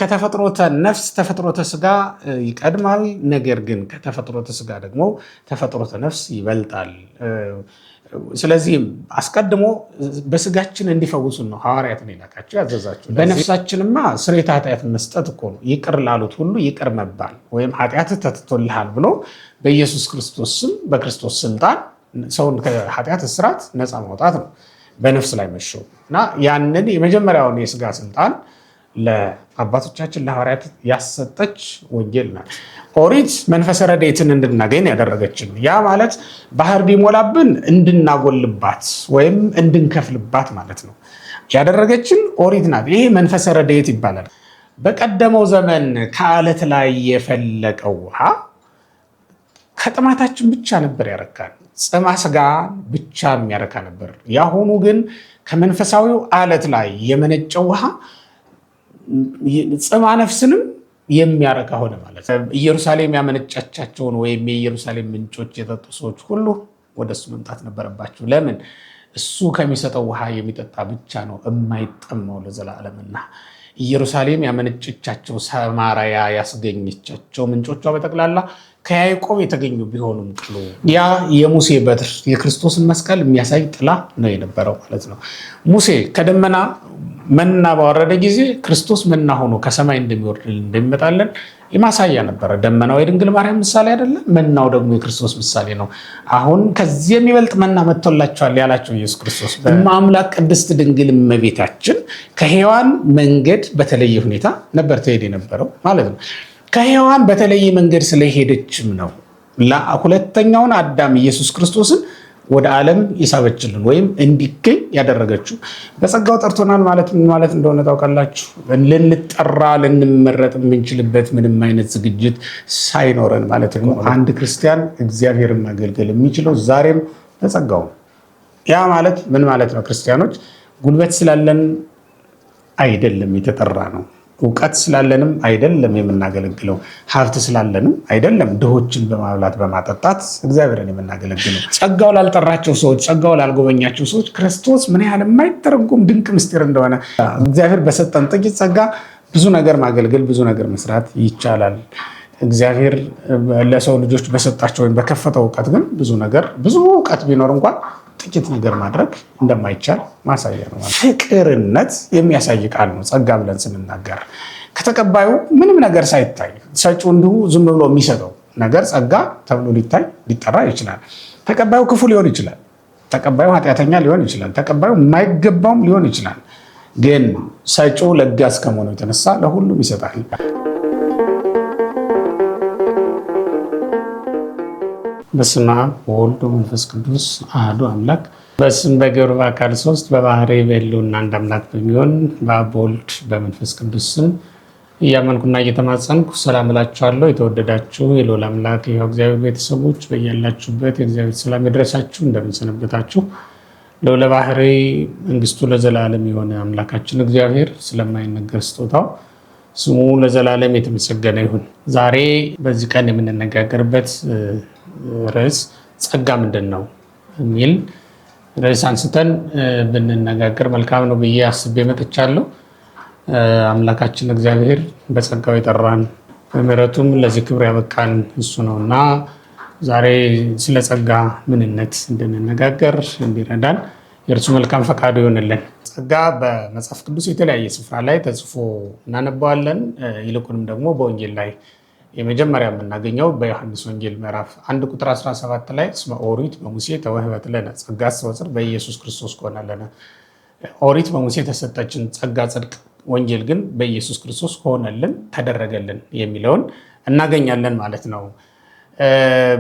ከተፈጥሮተ ነፍስ ተፈጥሮተ ስጋ ይቀድማል። ነገር ግን ከተፈጥሮተ ስጋ ደግሞ ተፈጥሮተ ነፍስ ይበልጣል። ስለዚህ አስቀድሞ በስጋችን እንዲፈውሱን ነው ሐዋርያትን የላካቸው ያዘዛቸው። በነፍሳችንማ ስርየተ ኃጢአት መስጠት እኮ ነው። ይቅር ላሉት ሁሉ ይቅር መባል ወይም ኃጢአት ተትቶልሃል ብሎ በኢየሱስ ክርስቶስ ስም በክርስቶስ ስልጣን ሰውን ከኃጢአት እስራት ነፃ ማውጣት ነው በነፍስ ላይ መሾም እና ያንን የመጀመሪያውን የስጋ ስልጣን ለአባቶቻችን ለሐዋርያት ያሰጠች ወንጌል ናት። ኦሪት መንፈሰ ረድኤትን እንድናገኝ ያደረገችን፣ ያ ማለት ባህር ቢሞላብን እንድናጎልባት ወይም እንድንከፍልባት ማለት ነው ያደረገችን ኦሪት ናት። ይሄ መንፈሰ ረድኤት ይባላል። በቀደመው ዘመን ከአለት ላይ የፈለቀው ውሃ ከጥማታችን ብቻ ነበር ያረካል። ጽማ ስጋ ብቻ የሚያረካ ነበር። ያሁኑ ግን ከመንፈሳዊው አለት ላይ የመነጨው ውሃ ጽማ ነፍስንም የሚያረካ ሆነ ማለት ነው። ኢየሩሳሌም ያመነጫቻቸውን ወይም የኢየሩሳሌም ምንጮች የጠጡ ሰዎች ሁሉ ወደሱ መምጣት ነበረባቸው። ለምን? እሱ ከሚሰጠው ውሃ የሚጠጣ ብቻ ነው የማይጠማው ለዘላለምና። ኢየሩሳሌም ያመነጨቻቸው ሰማርያ ያስገኘቻቸው ምንጮቿ በጠቅላላ ከያዕቆብ የተገኙ ቢሆኑም ቅሉ ያ የሙሴ በትር የክርስቶስን መስቀል የሚያሳይ ጥላ ነው የነበረው ማለት ነው። ሙሴ ከደመና መና ባወረደ ጊዜ ክርስቶስ መና ሆኖ ከሰማይ እንደሚወርድ እንደሚመጣለን የማሳያ ነበረ። ደመናው የድንግል ማርያም ምሳሌ አይደለም፣ መናው ደግሞ የክርስቶስ ምሳሌ ነው። አሁን ከዚህ የሚበልጥ መና መጥቶላቸዋል ያላቸው ኢየሱስ ክርስቶስ በአምላክ ቅድስት ድንግል እመቤታችን ከሔዋን መንገድ በተለየ ሁኔታ ነበር ትሄድ የነበረው ማለት ነው። ከሔዋን በተለየ መንገድ ስለሄደችም ነው ሁለተኛውን አዳም ኢየሱስ ክርስቶስን ወደ ዓለም ይሳበችልን ወይም እንዲገኝ ያደረገችው። በጸጋው ጠርቶናል ማለት ምን ማለት እንደሆነ ታውቃላችሁ? ልንጠራ ልንመረጥ የምንችልበት ምንም አይነት ዝግጅት ሳይኖረን ማለት ነው። አንድ ክርስቲያን እግዚአብሔርን ማገልገል የሚችለው ዛሬም በጸጋው። ያ ማለት ምን ማለት ነው? ክርስቲያኖች ጉልበት ስላለን አይደለም የተጠራ ነው። እውቀት ስላለንም አይደለም የምናገለግለው። ሀብት ስላለንም አይደለም ድሆችን በማብላት በማጠጣት እግዚአብሔርን የምናገለግለው። ጸጋው ላልጠራቸው ሰዎች፣ ጸጋው ላልጎበኛቸው ሰዎች ክርስቶስ ምን ያህል የማይተረጎም ድንቅ ምስጢር እንደሆነ እግዚአብሔር በሰጠን ጥቂት ጸጋ ብዙ ነገር ማገልገል፣ ብዙ ነገር መስራት ይቻላል። እግዚአብሔር ለሰው ልጆች በሰጣቸው ወይም በከፈተው እውቀት ግን ብዙ እውቀት ቢኖር እንኳን ጥቂት ነገር ማድረግ እንደማይቻል ማሳያ ነው። ፍቅርነት የሚያሳይ ቃል ነው ጸጋ ብለን ስንናገር። ከተቀባዩ ምንም ነገር ሳይታይ ሰጪው እንዲሁ ዝም ብሎ የሚሰጠው ነገር ጸጋ ተብሎ ሊጠራ ይችላል። ተቀባዩ ክፉ ሊሆን ይችላል። ተቀባዩ ኃጢአተኛ ሊሆን ይችላል። ተቀባዩ የማይገባውም ሊሆን ይችላል። ግን ሰጪው ለጋስ ከመሆኑ የተነሳ ለሁሉም ይሰጣል። በስመ አብ ወወልድ ወመንፈስ ቅዱስ አሐዱ አምላክ። በስም በግብር በአካል ሶስት በባህሪ በሕልውና አንድ አምላክ በሚሆን በአብ በወልድ በመንፈስ ቅዱስ ስም እያመንኩና እየተማጸንኩ ሰላም እላችኋለሁ። የተወደዳችሁ የልዑል አምላክ የሕያው እግዚአብሔር ቤተሰቦች በያላችሁበት የእግዚአብሔር ሰላም ይድረሳችሁ። እንደምንሰነበታችሁ። ልዑለ ባሕሪ መንግስቱ ለዘላለም የሆነ አምላካችን እግዚአብሔር ስለማይነገር ስጦታው ስሙ ለዘላለም የተመሰገነ ይሁን። ዛሬ በዚህ ቀን የምንነጋገርበት ርዕስ ጸጋ ምንድን ነው የሚል ርዕስ አንስተን ብንነጋገር መልካም ነው ብዬ አስቤ መጥቻለሁ። አምላካችን እግዚአብሔር በጸጋው የጠራን በምሕረቱም ለዚህ ክብር ያበቃን እሱ ነው እና ዛሬ ስለ ጸጋ ምንነት እንድንነጋገር እንዲረዳን የእርሱ መልካም ፈቃዱ ይሆንልን። ጸጋ በመጽሐፍ ቅዱስ የተለያየ ስፍራ ላይ ተጽፎ እናነባዋለን። ይልቁንም ደግሞ በወንጌል ላይ የመጀመሪያ የምናገኘው በዮሐንስ ወንጌል ምዕራፍ 1 ቁጥር 17 ላይ እስመ ኦሪት በሙሴ ተወህበት ለነ ጸጋሰ ወጽድቅ በኢየሱስ ክርስቶስ ከሆነልን። ኦሪት በሙሴ ተሰጠችን፣ ጸጋ ጽድቅ ወንጌል ግን በኢየሱስ ክርስቶስ ከሆነልን ተደረገልን የሚለውን እናገኛለን ማለት ነው።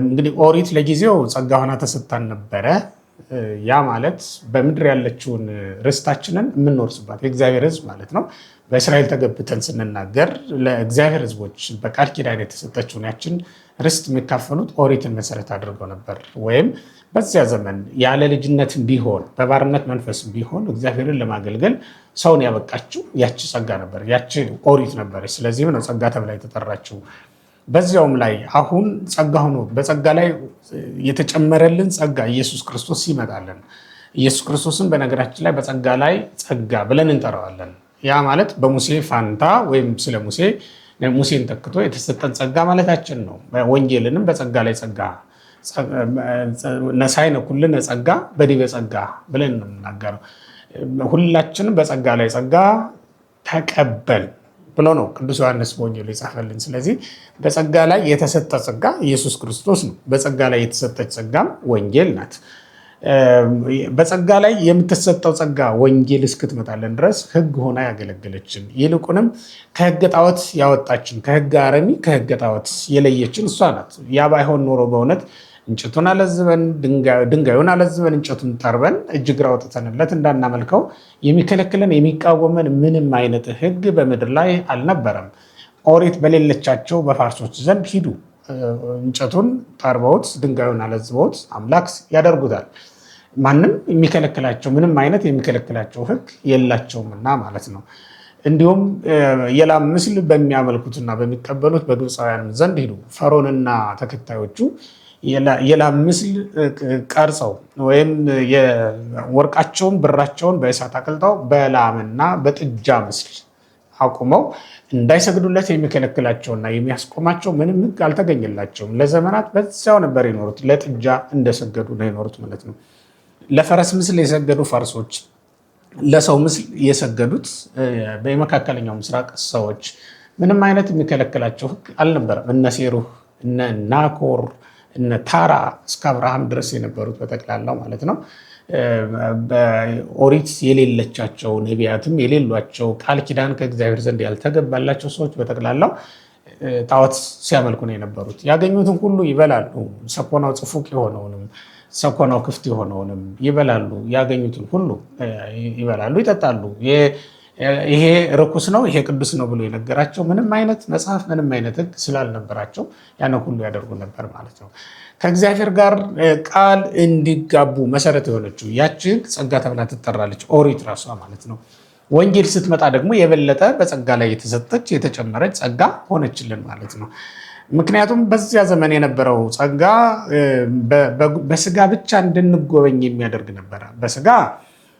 እንግዲህ ኦሪት ለጊዜው ጸጋ ሆና ተሰጥታን ነበረ። ያ ማለት በምድር ያለችውን ርስታችንን የምንወርስባት የእግዚአብሔር ሕዝብ ማለት ነው። በእስራኤል ተገብተን ስንናገር ለእግዚአብሔር ሕዝቦች በቃል ኪዳን የተሰጠችውን ያችን ርስት የሚካፈሉት ኦሪትን መሰረት አድርገው ነበር። ወይም በዚያ ዘመን ያለ ልጅነት ቢሆን በባርነት መንፈስ ቢሆን እግዚአብሔርን ለማገልገል ሰውን ያበቃችው ያቺ ጸጋ ነበር፣ ያቺ ኦሪት ነበረች። ስለዚህም ነው ጸጋ ተብላ የተጠራችው። በዚያውም ላይ አሁን ጸጋ ሆኖ በጸጋ ላይ የተጨመረልን ጸጋ ኢየሱስ ክርስቶስ ይመጣልን። ኢየሱስ ክርስቶስን በነገራችን ላይ በጸጋ ላይ ጸጋ ብለን እንጠራዋለን። ያ ማለት በሙሴ ፋንታ ወይም ስለ ሙሴን ተክቶ የተሰጠን ጸጋ ማለታችን ነው። ወንጌልንም በጸጋ ላይ ጸጋ ነሳይነ ኩልነ ጸጋ በዲበ ጸጋ ብለን ነው የምናገረው። ሁላችንም በጸጋ ላይ ጸጋ ተቀበል ብሎ ነው ቅዱስ ዮሐንስ በወንጌሉ የጻፈልን። ስለዚህ በጸጋ ላይ የተሰጠ ጸጋ ኢየሱስ ክርስቶስ ነው። በጸጋ ላይ የተሰጠች ጸጋም ወንጌል ናት። በጸጋ ላይ የምትሰጠው ጸጋ ወንጌል እስክትመጣለን ድረስ ሕግ ሆና ያገለገለችን፣ ይልቁንም ከሕገ ጣዖት ያወጣችን፣ ከሕገ አረሚ ከሕገ ጣዖት የለየችን እሷ ናት። ያ ባይሆን ኖሮ በእውነት እንጨቱን አለዝበን ድንጋዩን አለዝበን እንጨቱን ጠርበን እጅግ አውጥተንለት እንዳናመልከው የሚከለክለን የሚቃወመን ምንም አይነት ሕግ በምድር ላይ አልነበረም። ኦሪት በሌለቻቸው በፋርሶች ዘንድ ሂዱ፣ እንጨቱን ጠርበውት ድንጋዩን አለዝበውት አምላክ ያደርጉታል። ማንም የሚከለክላቸው ምንም አይነት የሚከለክላቸው ሕግ የላቸውምና ማለት ነው። እንዲሁም የላም ምስል በሚያመልኩትና በሚቀበሉት በግብፃውያን ዘንድ ሂዱ፣ ፈርዖንና ተከታዮቹ የላም ምስል ቀርጸው ወይም ወርቃቸውን ብራቸውን በእሳት አቅልጠው በላምና በጥጃ ምስል አቁመው እንዳይሰግዱለት የሚከለክላቸውና የሚያስቆማቸው ምንም ሕግ አልተገኘላቸውም። ለዘመናት በዚያው ነበር የኖሩት። ለጥጃ እንደሰገዱ ነው የኖሩት ማለት ነው። ለፈረስ ምስል የሰገዱ ፋርሶች፣ ለሰው ምስል የሰገዱት በመካከለኛው ምስራቅ ሰዎች ምንም አይነት የሚከለክላቸው ሕግ አልነበረም። እነ ሴሩህ፣ እነ ናኮር፣ እነ ታራ እስከ አብርሃም ድረስ የነበሩት በጠቅላላው ማለት ነው። በኦሪት የሌለቻቸው ነቢያትም የሌሏቸው ቃል ኪዳን ከእግዚአብሔር ዘንድ ያልተገባላቸው ሰዎች በጠቅላላው ጣዖት ሲያመልኩ ነው የነበሩት። ያገኙትን ሁሉ ይበላሉ። ሰኮናው ጽፉቅ የሆነውንም ሰኮናው ክፍት የሆነውንም ይበላሉ። ያገኙትን ሁሉ ይበላሉ፣ ይጠጣሉ። ይሄ ርኩስ ነው፣ ይሄ ቅዱስ ነው ብሎ የነገራቸው ምንም አይነት መጽሐፍ ምንም አይነት ሕግ ስላልነበራቸው ያን ሁሉ ያደርጉ ነበር ማለት ነው። ከእግዚአብሔር ጋር ቃል እንዲጋቡ መሰረት የሆነችው ያቺ ሕግ ጸጋ ተብላ ትጠራለች፣ ኦሪት ራሷ ማለት ነው። ወንጌል ስትመጣ ደግሞ የበለጠ በጸጋ ላይ የተሰጠች የተጨመረች ጸጋ ሆነችልን ማለት ነው። ምክንያቱም በዚያ ዘመን የነበረው ጸጋ በስጋ ብቻ እንድንጎበኝ የሚያደርግ ነበረ። በስጋ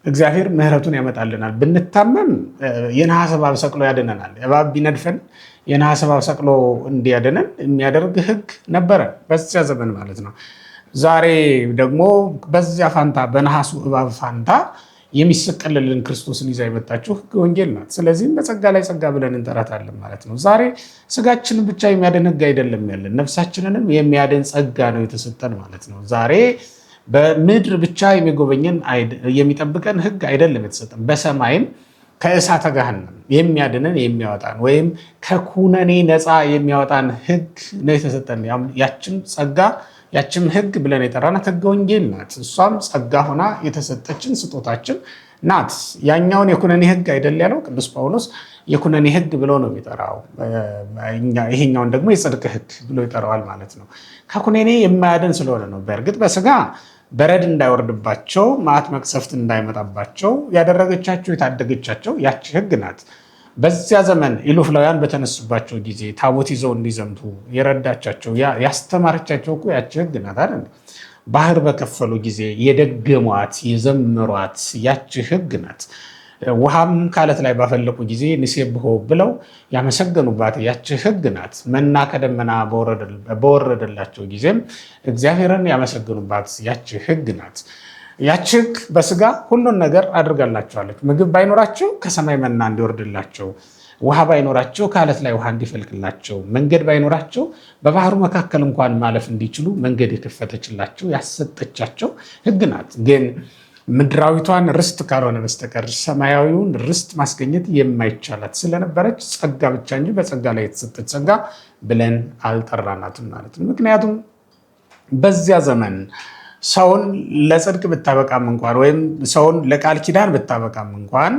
እግዚአብሔር ምሕረቱን ያመጣልናል። ብንታመም የነሐስ እባብ ሰቅሎ ያድነናል። እባብ ቢነድፈን የነሐስ እባብ ሰቅሎ እንዲያድነን የሚያደርግ ሕግ ነበረ በዚያ ዘመን ማለት ነው። ዛሬ ደግሞ በዚያ ፋንታ በነሐሱ እባብ ፋንታ የሚሰቀልልን ክርስቶስን ይዛ የመጣችው ሕግ ወንጌል ናት። ስለዚህም በጸጋ ላይ ጸጋ ብለን እንጠራታለን ማለት ነው። ዛሬ ስጋችንን ብቻ የሚያድን ሕግ አይደለም ያለን፣ ነፍሳችንንም የሚያድን ጸጋ ነው የተሰጠን ማለት ነው። ዛሬ በምድር ብቻ የሚጎበኘን የሚጠብቀን ሕግ አይደለም የተሰጠን፣ በሰማይም ከእሳተ ገሃነም የሚያድነን የሚያወጣን ወይም ከኩነኔ ነፃ የሚያወጣን ሕግ ነው የተሰጠን። ያችም ጸጋ ያችም ሕግ ብለን የጠራናት ሕገ ወንጌል ናት። እሷም ጸጋ ሆና የተሰጠችን ስጦታችን ናት። ያኛውን የኩነኔ ሕግ አይደል ያለው ቅዱስ ጳውሎስ፣ የኩነኔ ሕግ ብሎ ነው የሚጠራው። ይሄኛውን ደግሞ የጽድቅ ሕግ ብሎ ይጠራዋል ማለት ነው። ከኩነኔ የማያድን ስለሆነ ነው። በእርግጥ በስጋ በረድ እንዳይወርድባቸው መዓት መቅሰፍት እንዳይመጣባቸው ያደረገቻቸው የታደገቻቸው ያቺ ሕግ ናት። በዚያ ዘመን ኢሉፍላውያን በተነሱባቸው ጊዜ ታቦት ይዘው እንዲዘምቱ የረዳቻቸው ያስተማረቻቸው እኮ ያቺ ሕግ ናት አይደል? ባህር በከፈሉ ጊዜ የደገሟት የዘመሯት ያቺ ሕግ ናት። ውሃም ካለት ላይ ባፈለቁ ጊዜ ንሴብሖ ብለው ያመሰገኑባት ያቺ ሕግ ናት። መና ከደመና በወረደላቸው ጊዜም እግዚአብሔርን ያመሰገኑባት ያቺ ሕግ ናት። ያቺ ሕግ በስጋ ሁሉን ነገር አድርጋላቸዋለች። ምግብ ባይኖራቸው ከሰማይ መና እንዲወርድላቸው፣ ውሃ ባይኖራቸው ከአለት ላይ ውሃ እንዲፈልቅላቸው፣ መንገድ ባይኖራቸው በባህሩ መካከል እንኳን ማለፍ እንዲችሉ መንገድ የከፈተችላቸው ያሰጠቻቸው ሕግ ናት። ግን ምድራዊቷን ርስት ካልሆነ በስተቀር ሰማያዊውን ርስት ማስገኘት የማይቻላት ስለነበረች ጸጋ ብቻ እንጂ በጸጋ ላይ የተሰጠች ጸጋ ብለን አልጠራናትም ማለት ነው። ምክንያቱም በዚያ ዘመን ሰውን ለጽድቅ ብታበቃም እንኳን ወይም ሰውን ለቃል ኪዳን ብታበቃም እንኳን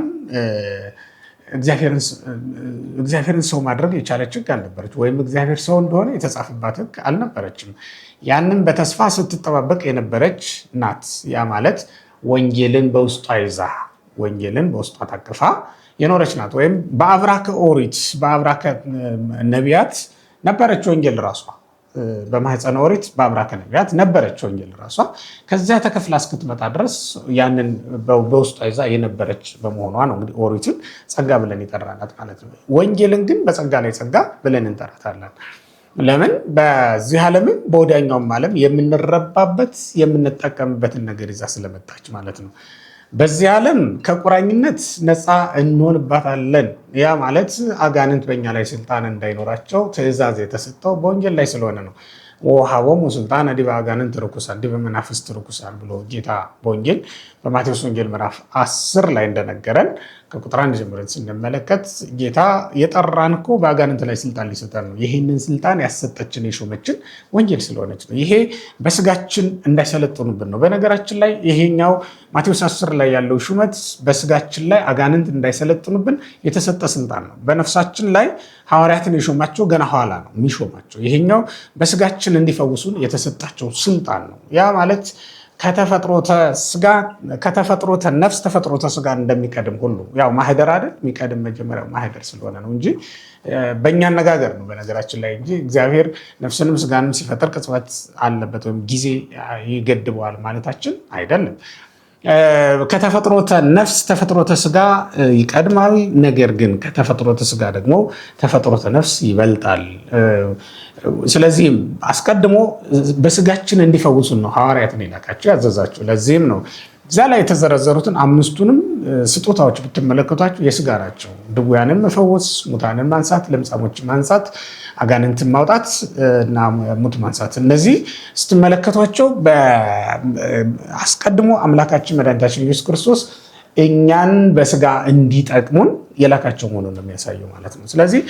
እግዚአብሔርን ሰው ማድረግ የቻለች ሕግ አልነበረች፣ ወይም እግዚአብሔር ሰው እንደሆነ የተጻፈባት ሕግ አልነበረችም። ያንን በተስፋ ስትጠባበቅ የነበረች ናት። ያ ማለት ወንጌልን በውስጧ ይዛ ወንጌልን በውስጧ ታቅፋ የኖረች ናት። ወይም በአብራከ ኦሪት በአብራከ ነቢያት ነበረች ወንጌል ራሷ። በማህፀነ ኦሪት በአብራከ ነቢያት ነበረች ወንጌል ራሷ። ከዚያ ተከፍላ እስክትመጣ ድረስ ያንን በውስጧ ይዛ የነበረች በመሆኗ ነው እንግዲህ ኦሪትን ጸጋ ብለን የጠራናት ማለት ነው። ወንጌልን ግን በጸጋ ላይ ጸጋ ብለን እንጠራታለን። ለምን? በዚህ ዓለምም በወዲያኛውም ዓለም የምንረባበት የምንጠቀምበትን ነገር ይዛ ስለመጣች ማለት ነው። በዚህ ዓለም ከቁራኝነት ነፃ እንሆንባታለን። ያ ማለት አጋንንት በእኛ ላይ ስልጣን እንዳይኖራቸው ትእዛዝ የተሰጠው በወንጌል ላይ ስለሆነ ነው። ወሀቦሙ ስልጣነ ዲበ አጋንንት ርኩሳን ዲበ መናፍስት ርኩሳን ብሎ ጌታ በወንጌል በማቴዎስ ወንጌል ምዕራፍ 10 ላይ እንደነገረን ከቁጥር 1 ጀምረን ስንመለከት ጌታ የጠራን እኮ በአጋንንት ላይ ስልጣን ሊሰጠን ነው። ይህንን ስልጣን ያሰጠችን የሾመችን ወንጌል ስለሆነች ነው። ይሄ በስጋችን እንዳይሰለጥኑብን ነው። በነገራችን ላይ ይሄኛው ማቴዎስ 10 ላይ ያለው ሹመት በስጋችን ላይ አጋንንት እንዳይሰለጥኑብን የተሰጠ ስልጣን ነው። በነፍሳችን ላይ ሐዋርያትን የሾማቸው ገና ኋላ ነው የሚሾማቸው። ይሄኛው በስጋችን እንዲፈውሱን የተሰጣቸው ስልጣን ነው። ያ ማለት ከተፈጥሮተ ነፍስ ተፈጥሮተ ስጋ እንደሚቀድም ሁሉ ያው ማህደር አይደል የሚቀድም መጀመሪያው ማህደር ስለሆነ ነው እንጂ በእኛ አነጋገር ነው በነገራችን ላይ እንጂ እግዚአብሔር ነፍስንም ስጋንም ሲፈጥር ቅጽበት አለበት ወይም ጊዜ ይገድበዋል ማለታችን አይደለም። ከተፈጥሮተ ነፍስ ተፈጥሮተ ስጋ ይቀድማል። ነገር ግን ከተፈጥሮተ ስጋ ደግሞ ተፈጥሮተ ነፍስ ይበልጣል። ስለዚህም አስቀድሞ በስጋችን እንዲፈውሱን ነው ሐዋርያትን የላካቸው ያዘዛቸው። ለዚህም ነው እዛ ላይ የተዘረዘሩትን አምስቱንም ስጦታዎች ብትመለከቷቸው የስጋ ናቸው። ድውያንን መፈወስ፣ ሙታንን ማንሳት፣ ለምጻሞችን ማንሳት፣ አጋንንትን ማውጣት እና ሙት ማንሳት። እነዚህ ስትመለከቷቸው አስቀድሞ አምላካችን መድኃኒታችን ኢየሱስ ክርስቶስ እኛን በስጋ እንዲጠቅሙን የላካቸው መሆኑን ነው የሚያሳየው ማለት ነው። ስለዚህ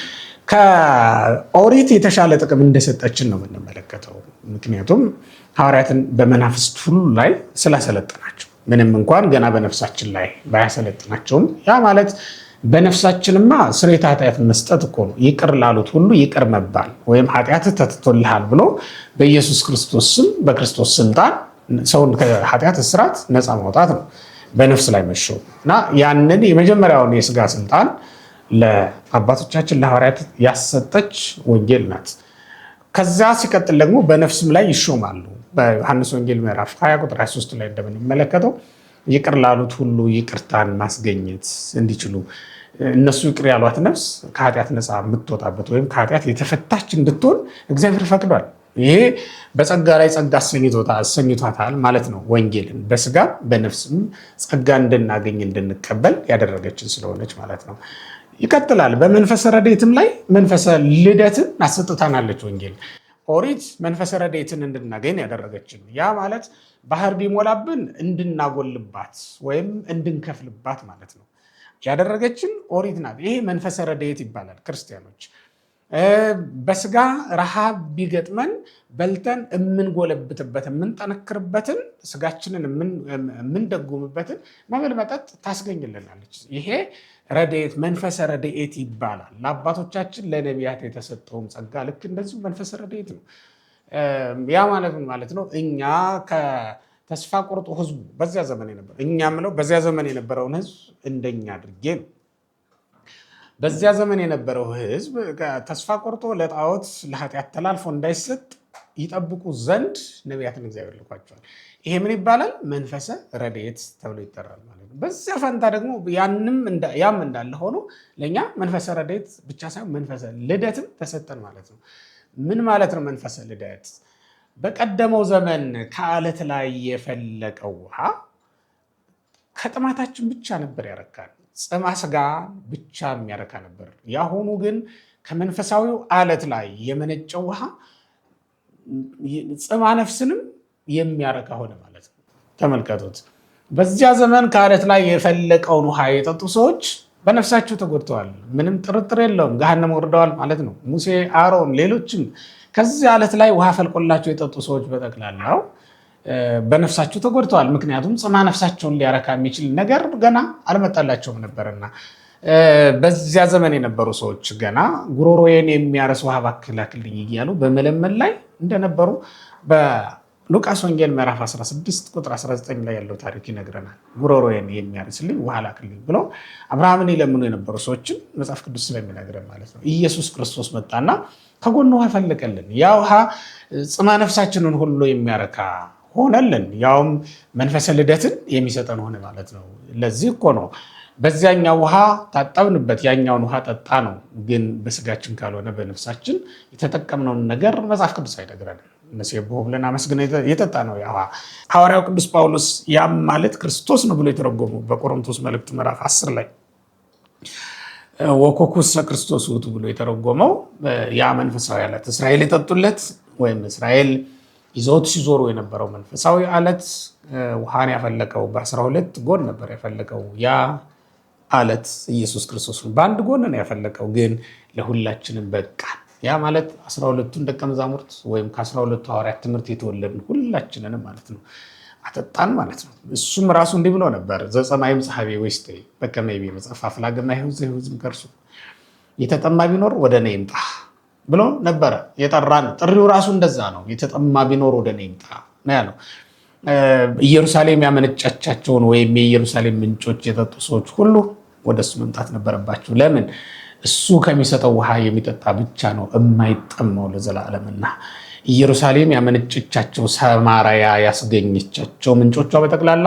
ከኦሪት የተሻለ ጥቅም እንደሰጠችን ነው የምንመለከተው። ምክንያቱም ሐዋርያትን በመናፍስት ሁሉ ላይ ስላሰለጠናቸው ምንም እንኳን ገና በነፍሳችን ላይ ባያሰለጥናቸውም ያ ማለት በነፍሳችንማ ስርየተ ኃጢአት መስጠት እኮ ነው። ይቅር ላሉት ሁሉ ይቅር መባል ወይም ኃጢአትህ ተትቶልሃል ብሎ በኢየሱስ ክርስቶስ ስም በክርስቶስ ስልጣን ሰውን ከኃጢአት እስራት ነፃ ማውጣት ነው በነፍስ ላይ መሾም እና ያንን የመጀመሪያውን የስጋ ስልጣን ለአባቶቻችን ለሐዋርያት ያሰጠች ወንጌል ናት። ከዛ ሲቀጥል ደግሞ በነፍስም ላይ ይሾማሉ። በዮሐንስ ወንጌል ምዕራፍ 20 ቁጥር 23 ላይ እንደምንመለከተው ይቅር ላሉት ሁሉ ይቅርታን ማስገኘት እንዲችሉ እነሱ ይቅር ያሏት ነፍስ ከኃጢአት ነፃ የምትወጣበት ወይም ከኃጢአት የተፈታች እንድትሆን እግዚአብሔር ፈቅዷል። ይሄ በጸጋ ላይ ጸጋ አሰኝቷታል ማለት ነው። ወንጌልን በስጋ በነፍስም ጸጋ እንድናገኝ እንድንቀበል ያደረገችን ስለሆነች ማለት ነው። ይቀጥላል። በመንፈሰ ረድኤትም ላይ መንፈሰ ልደትን አሰጥታናለች ወንጌል። ኦሪት መንፈሰ ረድኤትን እንድናገኝ ያደረገችን፣ ያ ማለት ባህር ቢሞላብን እንድናጎልባት ወይም እንድንከፍልባት ማለት ነው ያደረገችን ኦሪት ናት። ይሄ መንፈሰ ረድኤት ይባላል። ክርስቲያኖች በስጋ ረሃብ ቢገጥመን በልተን የምንጎለብትበት የምንጠነክርበትን ስጋችንን የምንደጉምበትን መብል መጠጥ ታስገኝልናለች። ይሄ ረድኤት መንፈሰ ረድኤት ይባላል። ለአባቶቻችን ለነቢያት የተሰጠውም ጸጋ ልክ እንደዚሁ መንፈሰ ረድኤት ነው። ያ ማለት ምን ማለት ነው? እኛ ከተስፋ ቆርጦ ህዝቡ በዚያ ዘመን የነበረ እኛ ምለው በዚያ ዘመን የነበረውን ህዝብ እንደኛ አድርጌ ነው። በዚያ ዘመን የነበረው ህዝብ ተስፋ ቆርጦ ለጣዖት ለኃጢአት ተላልፎ እንዳይሰጥ ይጠብቁ ዘንድ ነቢያትን እግዚአብሔር ልኳቸዋል። ይሄ ምን ይባላል? መንፈሰ ረድኤት ተብሎ ይጠራል ማለት ነው። በዚያ ፈንታ ደግሞ ያም እንዳለ ሆኖ ለእኛ መንፈሰ ረድኤት ብቻ ሳይሆን መንፈሰ ልደትም ተሰጠን ማለት ነው። ምን ማለት ነው መንፈሰ ልደት? በቀደመው ዘመን ከአለት ላይ የፈለቀው ውሃ ከጥማታችን ብቻ ነበር ያረካል። ጽማ ስጋ ብቻ የሚያረካ ነበር። ያሁኑ ግን ከመንፈሳዊው አለት ላይ የመነጨው ውሃ ጽማ ነፍስንም የሚያረካ ሆነ ማለት ነው። ተመልከቱት። በዚያ ዘመን ከአለት ላይ የፈለቀውን ውሃ የጠጡ ሰዎች በነፍሳቸው ተጎድተዋል። ምንም ጥርጥር የለውም። ገሃነም ወርደዋል ማለት ነው። ሙሴ፣ አሮን፣ ሌሎችም ከዚህ አለት ላይ ውሃ ፈልቆላቸው የጠጡ ሰዎች በጠቅላላው በነፍሳቸው ተጎድተዋል። ምክንያቱም ጽማ ነፍሳቸውን ሊያረካ የሚችል ነገር ገና አልመጣላቸውም ነበርና በዚያ ዘመን የነበሩ ሰዎች ገና ጉሮሮዬን የሚያረስ ውሃ እባክህ ላክልኝ እያሉ በመለመን ላይ እንደነበሩ ሉቃስ ወንጌል ምዕራፍ 16 ቁጥር 19 ላይ ያለው ታሪክ ይነግረናል። ጉሮሮዬን የሚያርስልኝ ውሃ ላክልኝ ብሎ አብርሃምን ይለምኑ የነበሩ ሰዎችን መጽሐፍ ቅዱስ ስለሚነግረን ማለት ነው። ኢየሱስ ክርስቶስ መጣና ከጎኑ ውሃ ፈለቀልን። ያ ውሃ ጽማ ነፍሳችንን ሁሉ የሚያረካ ሆነልን። ያውም መንፈሰ ልደትን የሚሰጠን ሆነ ማለት ነው። ለዚህ እኮ ነው በዚያኛው ውሃ ታጠብንበት፣ ያኛውን ውሃ ጠጣ ነው። ግን በስጋችን ካልሆነ በነፍሳችን የተጠቀምነውን ነገር መጽሐፍ ቅዱስ አይነግረንም። ነሴብሖ ብለን አመስግነን የጠጣ ነው ያ ውሃ። ሐዋርያው ቅዱስ ጳውሎስ ያም ማለት ክርስቶስ ነው ብሎ የተረጎመው በቆሮንቶስ መልእክት ምዕራፍ 10 ላይ ወኮኩሰ ክርስቶስ ውእቱ ብሎ የተረጎመው ያ መንፈሳዊ ዓለት እስራኤል የጠጡለት ወይም እስራኤል ይዘውት ሲዞሩ የነበረው መንፈሳዊ ዓለት ውሃን ያፈለቀው በ12 ጎን ነበር ያፈለቀው። ያ ዓለት ኢየሱስ ክርስቶስ ነው። በአንድ ጎን ነው ያፈለቀው፣ ግን ለሁላችንም በቃ። ያ ማለት 12ቱን ደቀ መዛሙርት ወይም ከ12ቱ ሐዋርያት ትምህርት የተወለድን ሁላችንንም ማለት ነው አጠጣን ማለት ነው። እሱም ራሱ እንዲህ ብሎ ነበር፣ ዘጸማይም ጸሐቤ ወይስቴ በከመ ይቤ መጽሐፈ አፍላገማ ይሁዝም ከርሱ የተጠማ ቢኖር ወደ እኔ ይምጣ ብሎ ነበረ የጠራን። ጥሪው ራሱ እንደዛ ነው። የተጠማ ቢኖር ወደ እኔ ይምጣ ነው ያለው። ኢየሩሳሌም ያመነጫቻቸውን ወይም የኢየሩሳሌም ምንጮች የጠጡ ሰዎች ሁሉ ወደ እሱ መምጣት ነበረባቸው። ለምን? እሱ ከሚሰጠው ውሃ የሚጠጣ ብቻ ነው የማይጠማው ለዘላለምና። ኢየሩሳሌም ያመነጨቻቸው ሰማርያ ያስገኘቻቸው ምንጮቿ በጠቅላላ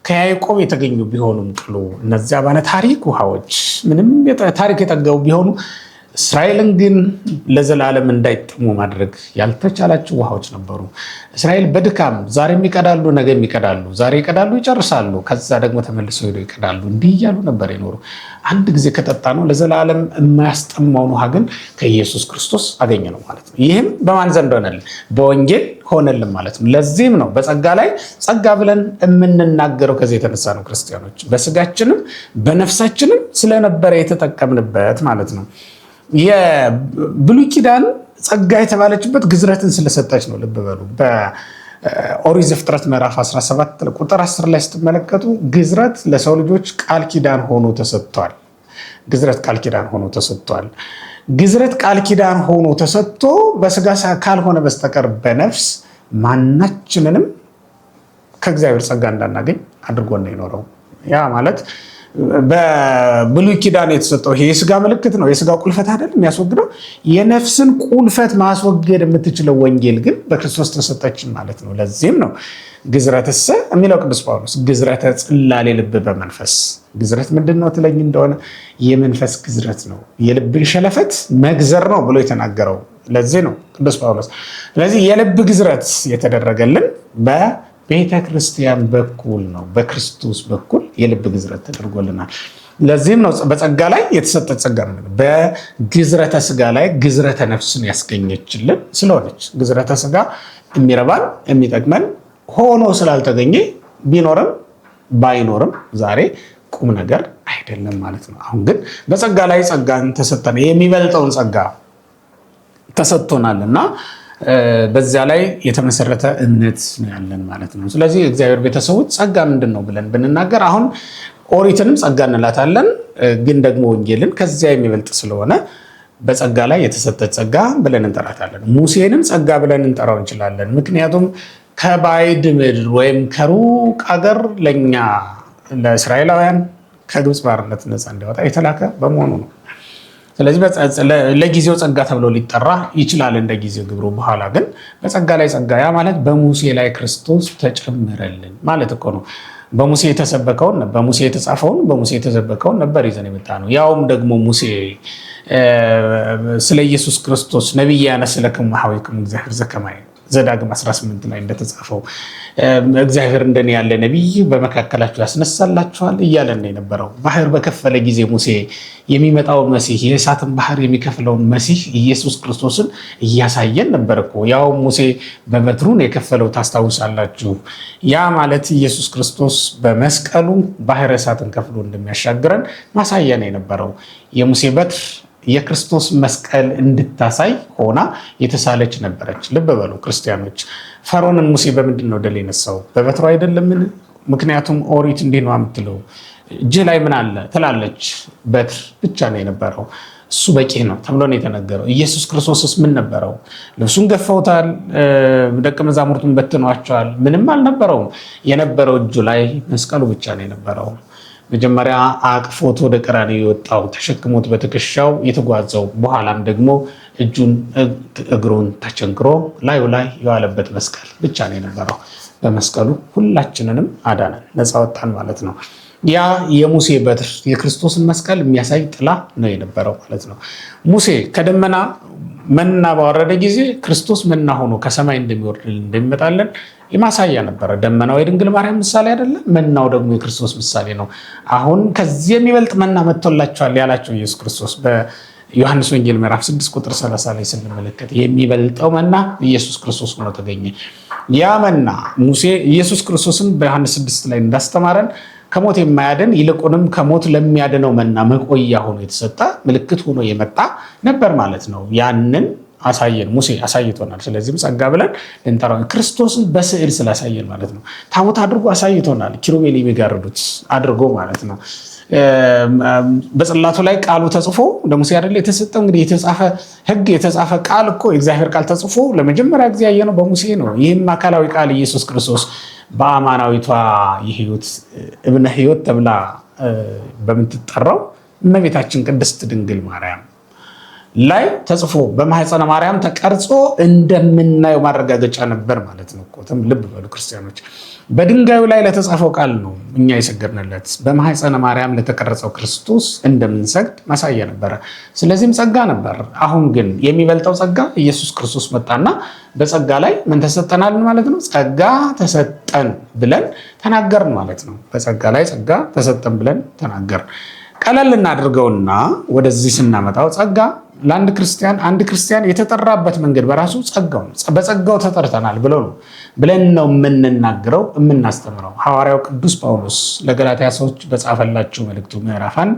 ከያዕቆብ የተገኙ ቢሆኑም ቅሉ እነዚያ ባለ ታሪክ ውሃዎች ምንም ታሪክ የጠገቡ ቢሆኑ እስራኤልን ግን ለዘላለም እንዳይጠሙ ማድረግ ያልተቻላቸው ውሃዎች ነበሩ። እስራኤል በድካም ዛሬም ይቀዳሉ፣ ነገም ይቀዳሉ፣ ዛሬ ይቀዳሉ፣ ይጨርሳሉ፣ ከዛ ደግሞ ተመልሰው ሄደው ይቀዳሉ። እንዲህ እያሉ ነበር የኖሩ። አንድ ጊዜ ከጠጣ ነው ለዘላለም የማያስጠማውን ውሃ ግን ከኢየሱስ ክርስቶስ አገኘ ነው ማለት ነው። ይህም በማን ዘንድ ሆነልን? በወንጌል ሆነልን ማለት ነው። ለዚህም ነው በጸጋ ላይ ጸጋ ብለን የምንናገረው። ከዚህ የተነሳ ነው ክርስቲያኖች በስጋችንም በነፍሳችንም ስለነበረ የተጠቀምንበት ማለት ነው። የብሉይ ኪዳን ጸጋ የተባለችበት ግዝረትን ስለሰጠች ነው። ልብ በሉ። በኦሪት ዘፍጥረት ምዕራፍ 17 ቁጥር 10 ላይ ስትመለከቱ ግዝረት ለሰው ልጆች ቃል ኪዳን ሆኖ ተሰጥቷል። ግዝረት ቃል ኪዳን ሆኖ ተሰጥቷል። ግዝረት ቃል ኪዳን ሆኖ ተሰጥቶ በስጋ ካልሆነ በስተቀር በነፍስ ማናችንንም ከእግዚአብሔር ጸጋ እንዳናገኝ አድርጎ ነው የኖረው። ያ ማለት በብሉይ ኪዳን የተሰጠው ይሄ የስጋ ምልክት ነው። የስጋ ቁልፈት አይደለም የሚያስወግደው። የነፍስን ቁልፈት ማስወገድ የምትችለው ወንጌል ግን በክርስቶስ ተሰጠችን ማለት ነው። ለዚህም ነው ግዝረትሰ የሚለው ቅዱስ ጳውሎስ ግዝረተ ጽላሌ ልብ በመንፈስ። ግዝረት ምንድን ነው ትለኝ እንደሆነ የመንፈስ ግዝረት ነው፣ የልብን ሸለፈት መግዘር ነው ብሎ የተናገረው ለዚህ ነው ቅዱስ ጳውሎስ። ስለዚህ የልብ ግዝረት የተደረገልን ቤተ ክርስቲያን በኩል ነው። በክርስቶስ በኩል የልብ ግዝረት ተደርጎልናል። ለዚህም ነው በጸጋ ላይ የተሰጠ ጸጋ ነው። በግዝረተ ስጋ ላይ ግዝረተ ነፍስን ያስገኘችልን ስለሆነች ግዝረተ ስጋ የሚረባን የሚጠቅመን ሆኖ ስላልተገኘ ቢኖርም ባይኖርም ዛሬ ቁም ነገር አይደለም ማለት ነው። አሁን ግን በጸጋ ላይ ጸጋን ተሰጠን፣ የሚበልጠውን ጸጋ ተሰጥቶናልና በዚያ ላይ የተመሰረተ እምነት ነው ያለን ማለት ነው። ስለዚህ እግዚአብሔር ቤተሰቦች ጸጋ ምንድን ነው ብለን ብንናገር አሁን ኦሪትንም ጸጋ እንላታለን፣ ግን ደግሞ ወንጌልን ከዚያ የሚበልጥ ስለሆነ በጸጋ ላይ የተሰጠ ጸጋ ብለን እንጠራታለን። ሙሴንም ጸጋ ብለን እንጠራው እንችላለን። ምክንያቱም ከባዕድ ምድር ወይም ከሩቅ አገር ለእኛ ለእስራኤላውያን ከግብፅ ባርነት ነፃ እንዲወጣ የተላከ በመሆኑ ነው። ስለዚህ ለጊዜው ጸጋ ተብሎ ሊጠራ ይችላል እንደ ጊዜው ግብሩ። በኋላ ግን በጸጋ ላይ ጸጋ፣ ያ ማለት በሙሴ ላይ ክርስቶስ ተጨመረልን ማለት እኮ ነው። በሙሴ የተሰበከውን በሙሴ የተጻፈውን በሙሴ የተሰበከውን ነበር ይዘን የመጣ ነው። ያውም ደግሞ ሙሴ ስለ ኢየሱስ ክርስቶስ ነቢይ ያነስለክሙ ኀቤክሙ እግዚአብሔር ዘከማየ ዘዳግም 18 ላይ እንደተጻፈው እግዚአብሔር እንደኔ ያለ ነቢይ በመካከላችሁ ያስነሳላችኋል እያለን ነው የነበረው። ባህር በከፈለ ጊዜ ሙሴ የሚመጣውን መሲህ የእሳትን ባህር የሚከፍለውን መሲህ ኢየሱስ ክርስቶስን እያሳየን ነበር እኮ። ያው ሙሴ በበትሩን የከፈለው ታስታውሳላችሁ። ያ ማለት ኢየሱስ ክርስቶስ በመስቀሉ ባህረ እሳትን ከፍሎ እንደሚያሻግረን ማሳያ ነው የነበረው። የሙሴ በትር የክርስቶስ መስቀል እንድታሳይ ሆና የተሳለች ነበረች። ልብ በሉ ክርስቲያኖች፣ ፈርዖንን ሙሴ በምንድን ነው ድል የነሳው? በበትሩ አይደለምን? ምክንያቱም ኦሪት እንዲህ ነው የምትለው፣ እጅህ ላይ ምን አለ ትላለች። በትር ብቻ ነው የነበረው። እሱ በቂ ነው ተብሎ ነው የተነገረው። ኢየሱስ ክርስቶስስ ምን ነበረው? ልብሱን ገፈውታል፣ ደቀ መዛሙርቱን በትኗቸዋል። ምንም አልነበረውም። የነበረው እጁ ላይ መስቀሉ ብቻ ነው የነበረው። መጀመሪያ አቅፎት ወደ ቀራንዮ የወጣው ተሸክሞት በትከሻው የተጓዘው በኋላም ደግሞ እጁን እግሩን ተቸንክሮ ላዩ ላይ የዋለበት መስቀል ብቻ ነው የነበረው። በመስቀሉ ሁላችንንም አዳነን፣ ነፃ ወጣን ማለት ነው። ያ የሙሴ በትር የክርስቶስን መስቀል የሚያሳይ ጥላ ነው የነበረው ማለት ነው። ሙሴ ከደመና መና ባወረደ ጊዜ ክርስቶስ መና ሆኖ ከሰማይ እንደሚመጣለን የማሳያ ነበረ። ደመናው የድንግል ማርያም ምሳሌ አይደለም፣ መናው ደግሞ የክርስቶስ ምሳሌ ነው። አሁን ከዚህ የሚበልጥ መና መጥቶላቸዋል ያላቸው ኢየሱስ ክርስቶስ በዮሐንስ ወንጌል ምዕራፍ 6 ቁጥር 30 ላይ ስንመለከት የሚበልጠው መና ኢየሱስ ክርስቶስ ሆኖ ተገኘ። ያ መና ሙሴ ኢየሱስ ክርስቶስን በዮሐንስ 6 ላይ እንዳስተማረን ከሞት የማያድን ይልቁንም ከሞት ለሚያድነው መና መቆያ ሆኖ የተሰጠ ምልክት ሆኖ የመጣ ነበር ማለት ነው። ያንን አሳየን፣ ሙሴ አሳይቶናል። ስለዚህም ጸጋ ብለን ልንጠራው ክርስቶስን በስዕል ስላሳየን ማለት ነው። ታቦት አድርጎ አሳይቶናል። ኪሩቤል የሚጋርዱት አድርጎ ማለት ነው። በጽላቱ ላይ ቃሉ ተጽፎ ለሙሴ አይደል የተሰጠው። እንግዲህ የተጻፈ ሕግ የተጻፈ ቃል እኮ የእግዚአብሔር ቃል ተጽፎ ለመጀመሪያ ጊዜ ያየነው በሙሴ ነው። ይህም አካላዊ ቃል ኢየሱስ ክርስቶስ በአማናዊቷ የሕይወት እብነ ሕይወት ተብላ በምትጠራው እመቤታችን ቅድስት ድንግል ማርያም ላይ ተጽፎ በማህፀነ ማርያም ተቀርጾ እንደምናየው ማረጋገጫ ነበር ማለት ነው። ልብ በሉ ክርስቲያኖች፣ በድንጋዩ ላይ ለተጻፈው ቃል ነው እኛ የሰገድንለት። በማህፀነ ማርያም ለተቀረጸው ክርስቶስ እንደምንሰግድ ማሳያ ነበረ። ስለዚህም ጸጋ ነበር። አሁን ግን የሚበልጠው ጸጋ ኢየሱስ ክርስቶስ መጣና በጸጋ ላይ ምን ተሰጠናል ማለት ነው? ጸጋ ተሰጠን ብለን ተናገርን ማለት ነው። በጸጋ ላይ ጸጋ ተሰጠን ብለን ተናገርን። ቀለል እናድርገውና ወደዚህ ስናመጣው ጸጋ ለአንድ ክርስቲያን አንድ ክርስቲያን የተጠራበት መንገድ በራሱ ጸጋው ነው። በጸጋው ተጠርተናል ብለን ነው የምንናገረው የምናስተምረው። ሐዋርያው ቅዱስ ጳውሎስ ለገላትያ ሰዎች በጻፈላቸው መልእክቱ ምዕራፍ 1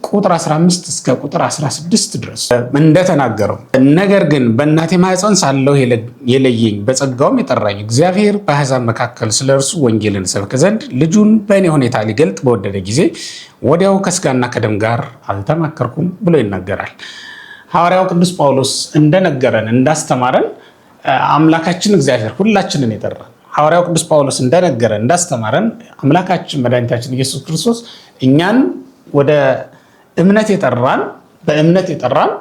ቁጥር 15 እስከ ቁጥር 16 ድረስ እንደተናገረው ነገር ግን በእናቴ ማኅፀን ሳለሁ የለየኝ በጸጋውም የጠራኝ እግዚአብሔር በአሕዛብ መካከል ስለ እርሱ ወንጌልን ሰብክ ዘንድ ልጁን በእኔ ሁኔታ ሊገልጥ በወደደ ጊዜ ወዲያው ከስጋና ከደም ጋር አልተማከርኩም ብሎ ይናገራል። ሐዋርያው ቅዱስ ጳውሎስ እንደነገረን እንዳስተማረን አምላካችን እግዚአብሔር ሁላችንን የጠራን ሐዋርያው ቅዱስ ጳውሎስ እንደነገረን እንዳስተማረን አምላካችን መድኃኒታችን ኢየሱስ ክርስቶስ እኛን ወደ እምነት የጠራን በእምነት የጠራን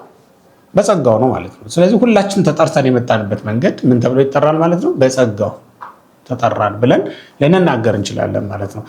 በጸጋው ነው ማለት ነው። ስለዚህ ሁላችን ተጠርተን የመጣንበት መንገድ ምን ተብሎ ይጠራል ማለት ነው? በጸጋው ተጠራን ብለን ልንናገር እንችላለን ማለት ነው።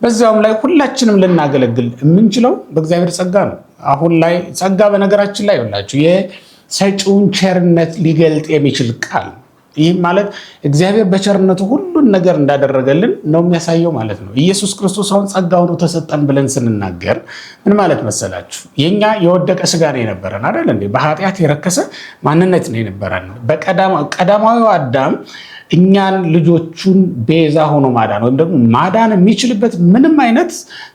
በዚያውም ላይ ሁላችንም ልናገለግል የምንችለው በእግዚአብሔር ጸጋ ነው። አሁን ላይ ጸጋ በነገራችን ላይ ይላችሁ የሰጪውን ቸርነት ሊገልጥ የሚችል ቃል። ይህ ማለት እግዚአብሔር በቸርነቱ ሁሉን ነገር እንዳደረገልን ነው የሚያሳየው ማለት ነው። ኢየሱስ ክርስቶስ አሁን ጸጋ ሆኖ ተሰጠን ብለን ስንናገር ምን ማለት መሰላችሁ? የኛ የወደቀ ስጋ ነው የነበረን አይደል እንዴ? በኃጢአት የረከሰ ማንነት ነው የነበረን። ቀዳማዊው አዳም እኛን ልጆቹን ቤዛ ሆኖ ማዳን ወይም ደግሞ ማዳን የሚችልበት ምንም አይነት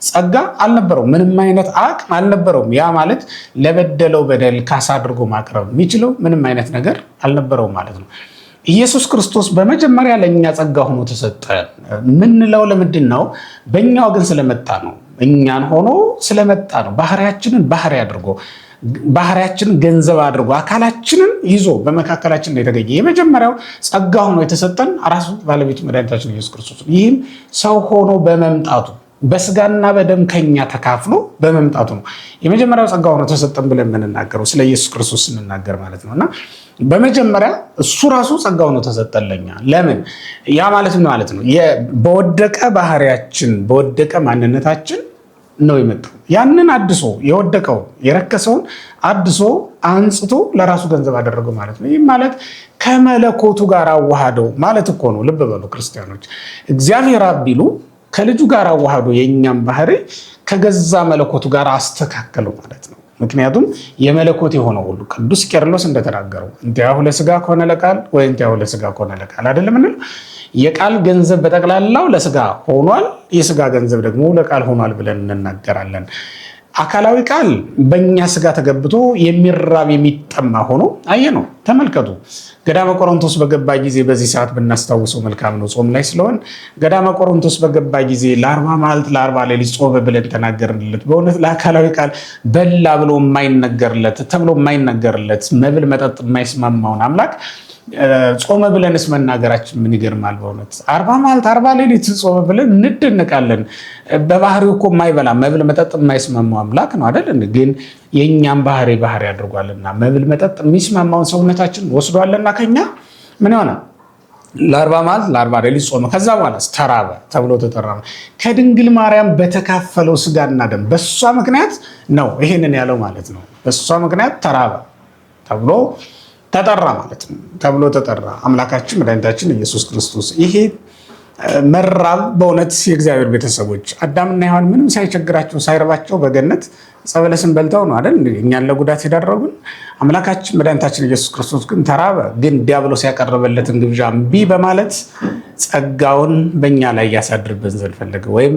ጸጋ አልነበረውም፣ ምንም አይነት አቅም አልነበረውም። ያ ማለት ለበደለው በደል ካሳ አድርጎ ማቅረብ የሚችለው ምንም አይነት ነገር አልነበረውም ማለት ነው። ኢየሱስ ክርስቶስ በመጀመሪያ ለእኛ ጸጋ ሆኖ ተሰጠ ምንለው ለምንድን ነው? በእኛ ወገን ስለመጣ ነው። እኛን ሆኖ ስለመጣ ነው። ባህሪያችንን ባህሪ አድርጎ ባህሪያችንን ገንዘብ አድርጎ አካላችንን ይዞ በመካከላችን ነው የተገኘ። የመጀመሪያው ጸጋ ሆኖ የተሰጠን ራሱ ባለቤቱ መድኃኒታችን ኢየሱስ ክርስቶስ ነው። ይህም ሰው ሆኖ በመምጣቱ በስጋና በደም ከኛ ተካፍሎ በመምጣቱ ነው የመጀመሪያው ጸጋ ሆኖ ተሰጠን ብለን የምንናገረው ስለ ኢየሱስ ክርስቶስ ስንናገር ማለት ነው። እና በመጀመሪያ እሱ ራሱ ጸጋ ሆኖ ተሰጠለኛ። ለምን? ያ ማለት ነው በወደቀ ባህሪያችን በወደቀ ማንነታችን ነው የመጣው። ያንን አድሶ የወደቀው የረከሰውን አድሶ አንጽቶ ለራሱ ገንዘብ አደረገው ማለት ነው። ይህ ማለት ከመለኮቱ ጋር አዋሃደው ማለት እኮ ነው። ልብ በሉ ክርስቲያኖች፣ እግዚአብሔር አብ ቢሉ ከልጁ ጋር አዋሃዶ የእኛም ባህሪ ከገዛ መለኮቱ ጋር አስተካከለው ማለት ነው። ምክንያቱም የመለኮት የሆነው ሁሉ ቅዱስ ቄርሎስ እንደተናገረው እንቲያሁ ለስጋ ከሆነ ለቃል ወይ እንቲያሁ ለስጋ ከሆነ ለቃል አይደለም እንል። የቃል ገንዘብ በጠቅላላው ለስጋ ሆኗል፣ የስጋ ገንዘብ ደግሞ ለቃል ሆኗል ብለን እንናገራለን። አካላዊ ቃል በእኛ ስጋ ተገብቶ የሚራብ የሚጠማ ሆኖ አየ ነው። ተመልከቱ። ገዳመ ቆሮንቶስ በገባ ጊዜ በዚህ ሰዓት ብናስታውሰው መልካም ነው፣ ጾም ላይ ስለሆን ገዳመ ቆሮንቶስ በገባ ጊዜ ለ40 መዓልት ለ40 ሌሊት ጾመ ብለን ተናገርንለት። በእውነት ለአካላዊ ቃል በላ ብሎ የማይነገርለት ተብሎ የማይነገርለት መብል መጠጥ የማይስማማውን አምላክ ጾመ ብለንስ መናገራችን ምን ይገርማል በእውነት 40 መዓልት 40 ሌሊት ጾመ ብለን እንደነቃለን። በባህሪው እኮ የማይበላ መብል መጠጥ የማይስማማው አምላክ ነው አይደል? ግን የእኛም ባህሪ አድርጓልና መብል መጠጥ የሚስማማውን ሰውነታችን ወስዷልና ከኛ ምን ይሆናል? ለ40 መዓልት ለ40 ሌሊት ጾመ። ከዛ በኋላ ተራበ ተብሎ ተጠራ። ከድንግል ማርያም በተካፈለው ስጋና ደም በሷ ምክንያት ነው ይሄንን ያለው ማለት ነው። በሷ ምክንያት ተራበ ተብሎ ተጠራ ማለት ነው። ተብሎ ተጠራ አምላካችን መድኃኒታችን ኢየሱስ ክርስቶስ። ይሄ መራብ በእውነት የእግዚአብሔር ቤተሰቦች አዳምና ሔዋን ምንም ሳይቸግራቸው ሳይረባቸው በገነት ዕፀ በለስን በልተው ነው አይደል እኛን ለጉዳት የዳረጉን። አምላካችን መድኃኒታችን ኢየሱስ ክርስቶስ ግን ተራበ። ግን ዲያብሎስ ያቀረበለትን ግብዣ እምቢ በማለት ጸጋውን በእኛ ላይ ያሳድርብን ዘንድ ፈለገ። ወይም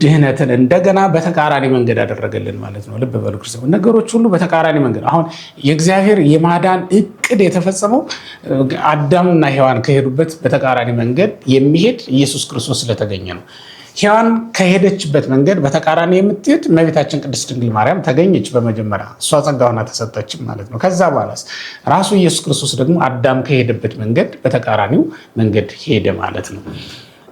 ድህነትን እንደገና በተቃራኒ መንገድ አደረገልን ማለት ነው። ልብ በሉ ክርስቲያኖች፣ ነገሮች ሁሉ በተቃራኒ መንገድ። አሁን የእግዚአብሔር የማዳን እቅድ የተፈጸመው አዳምና ሔዋን ከሄዱበት በተቃራኒ መንገድ የሚሄድ ኢየሱስ ክርስቶስ ስለተገኘ ነው። ሔዋን ከሄደችበት መንገድ በተቃራኒ የምትሄድ እመቤታችን ቅድስት ድንግል ማርያም ተገኘች። በመጀመሪያ እሷ ጸጋ ሆና ተሰጠችም ማለት ነው። ከዛ በኋላስ ራሱ ኢየሱስ ክርስቶስ ደግሞ አዳም ከሄደበት መንገድ በተቃራኒው መንገድ ሄደ ማለት ነው።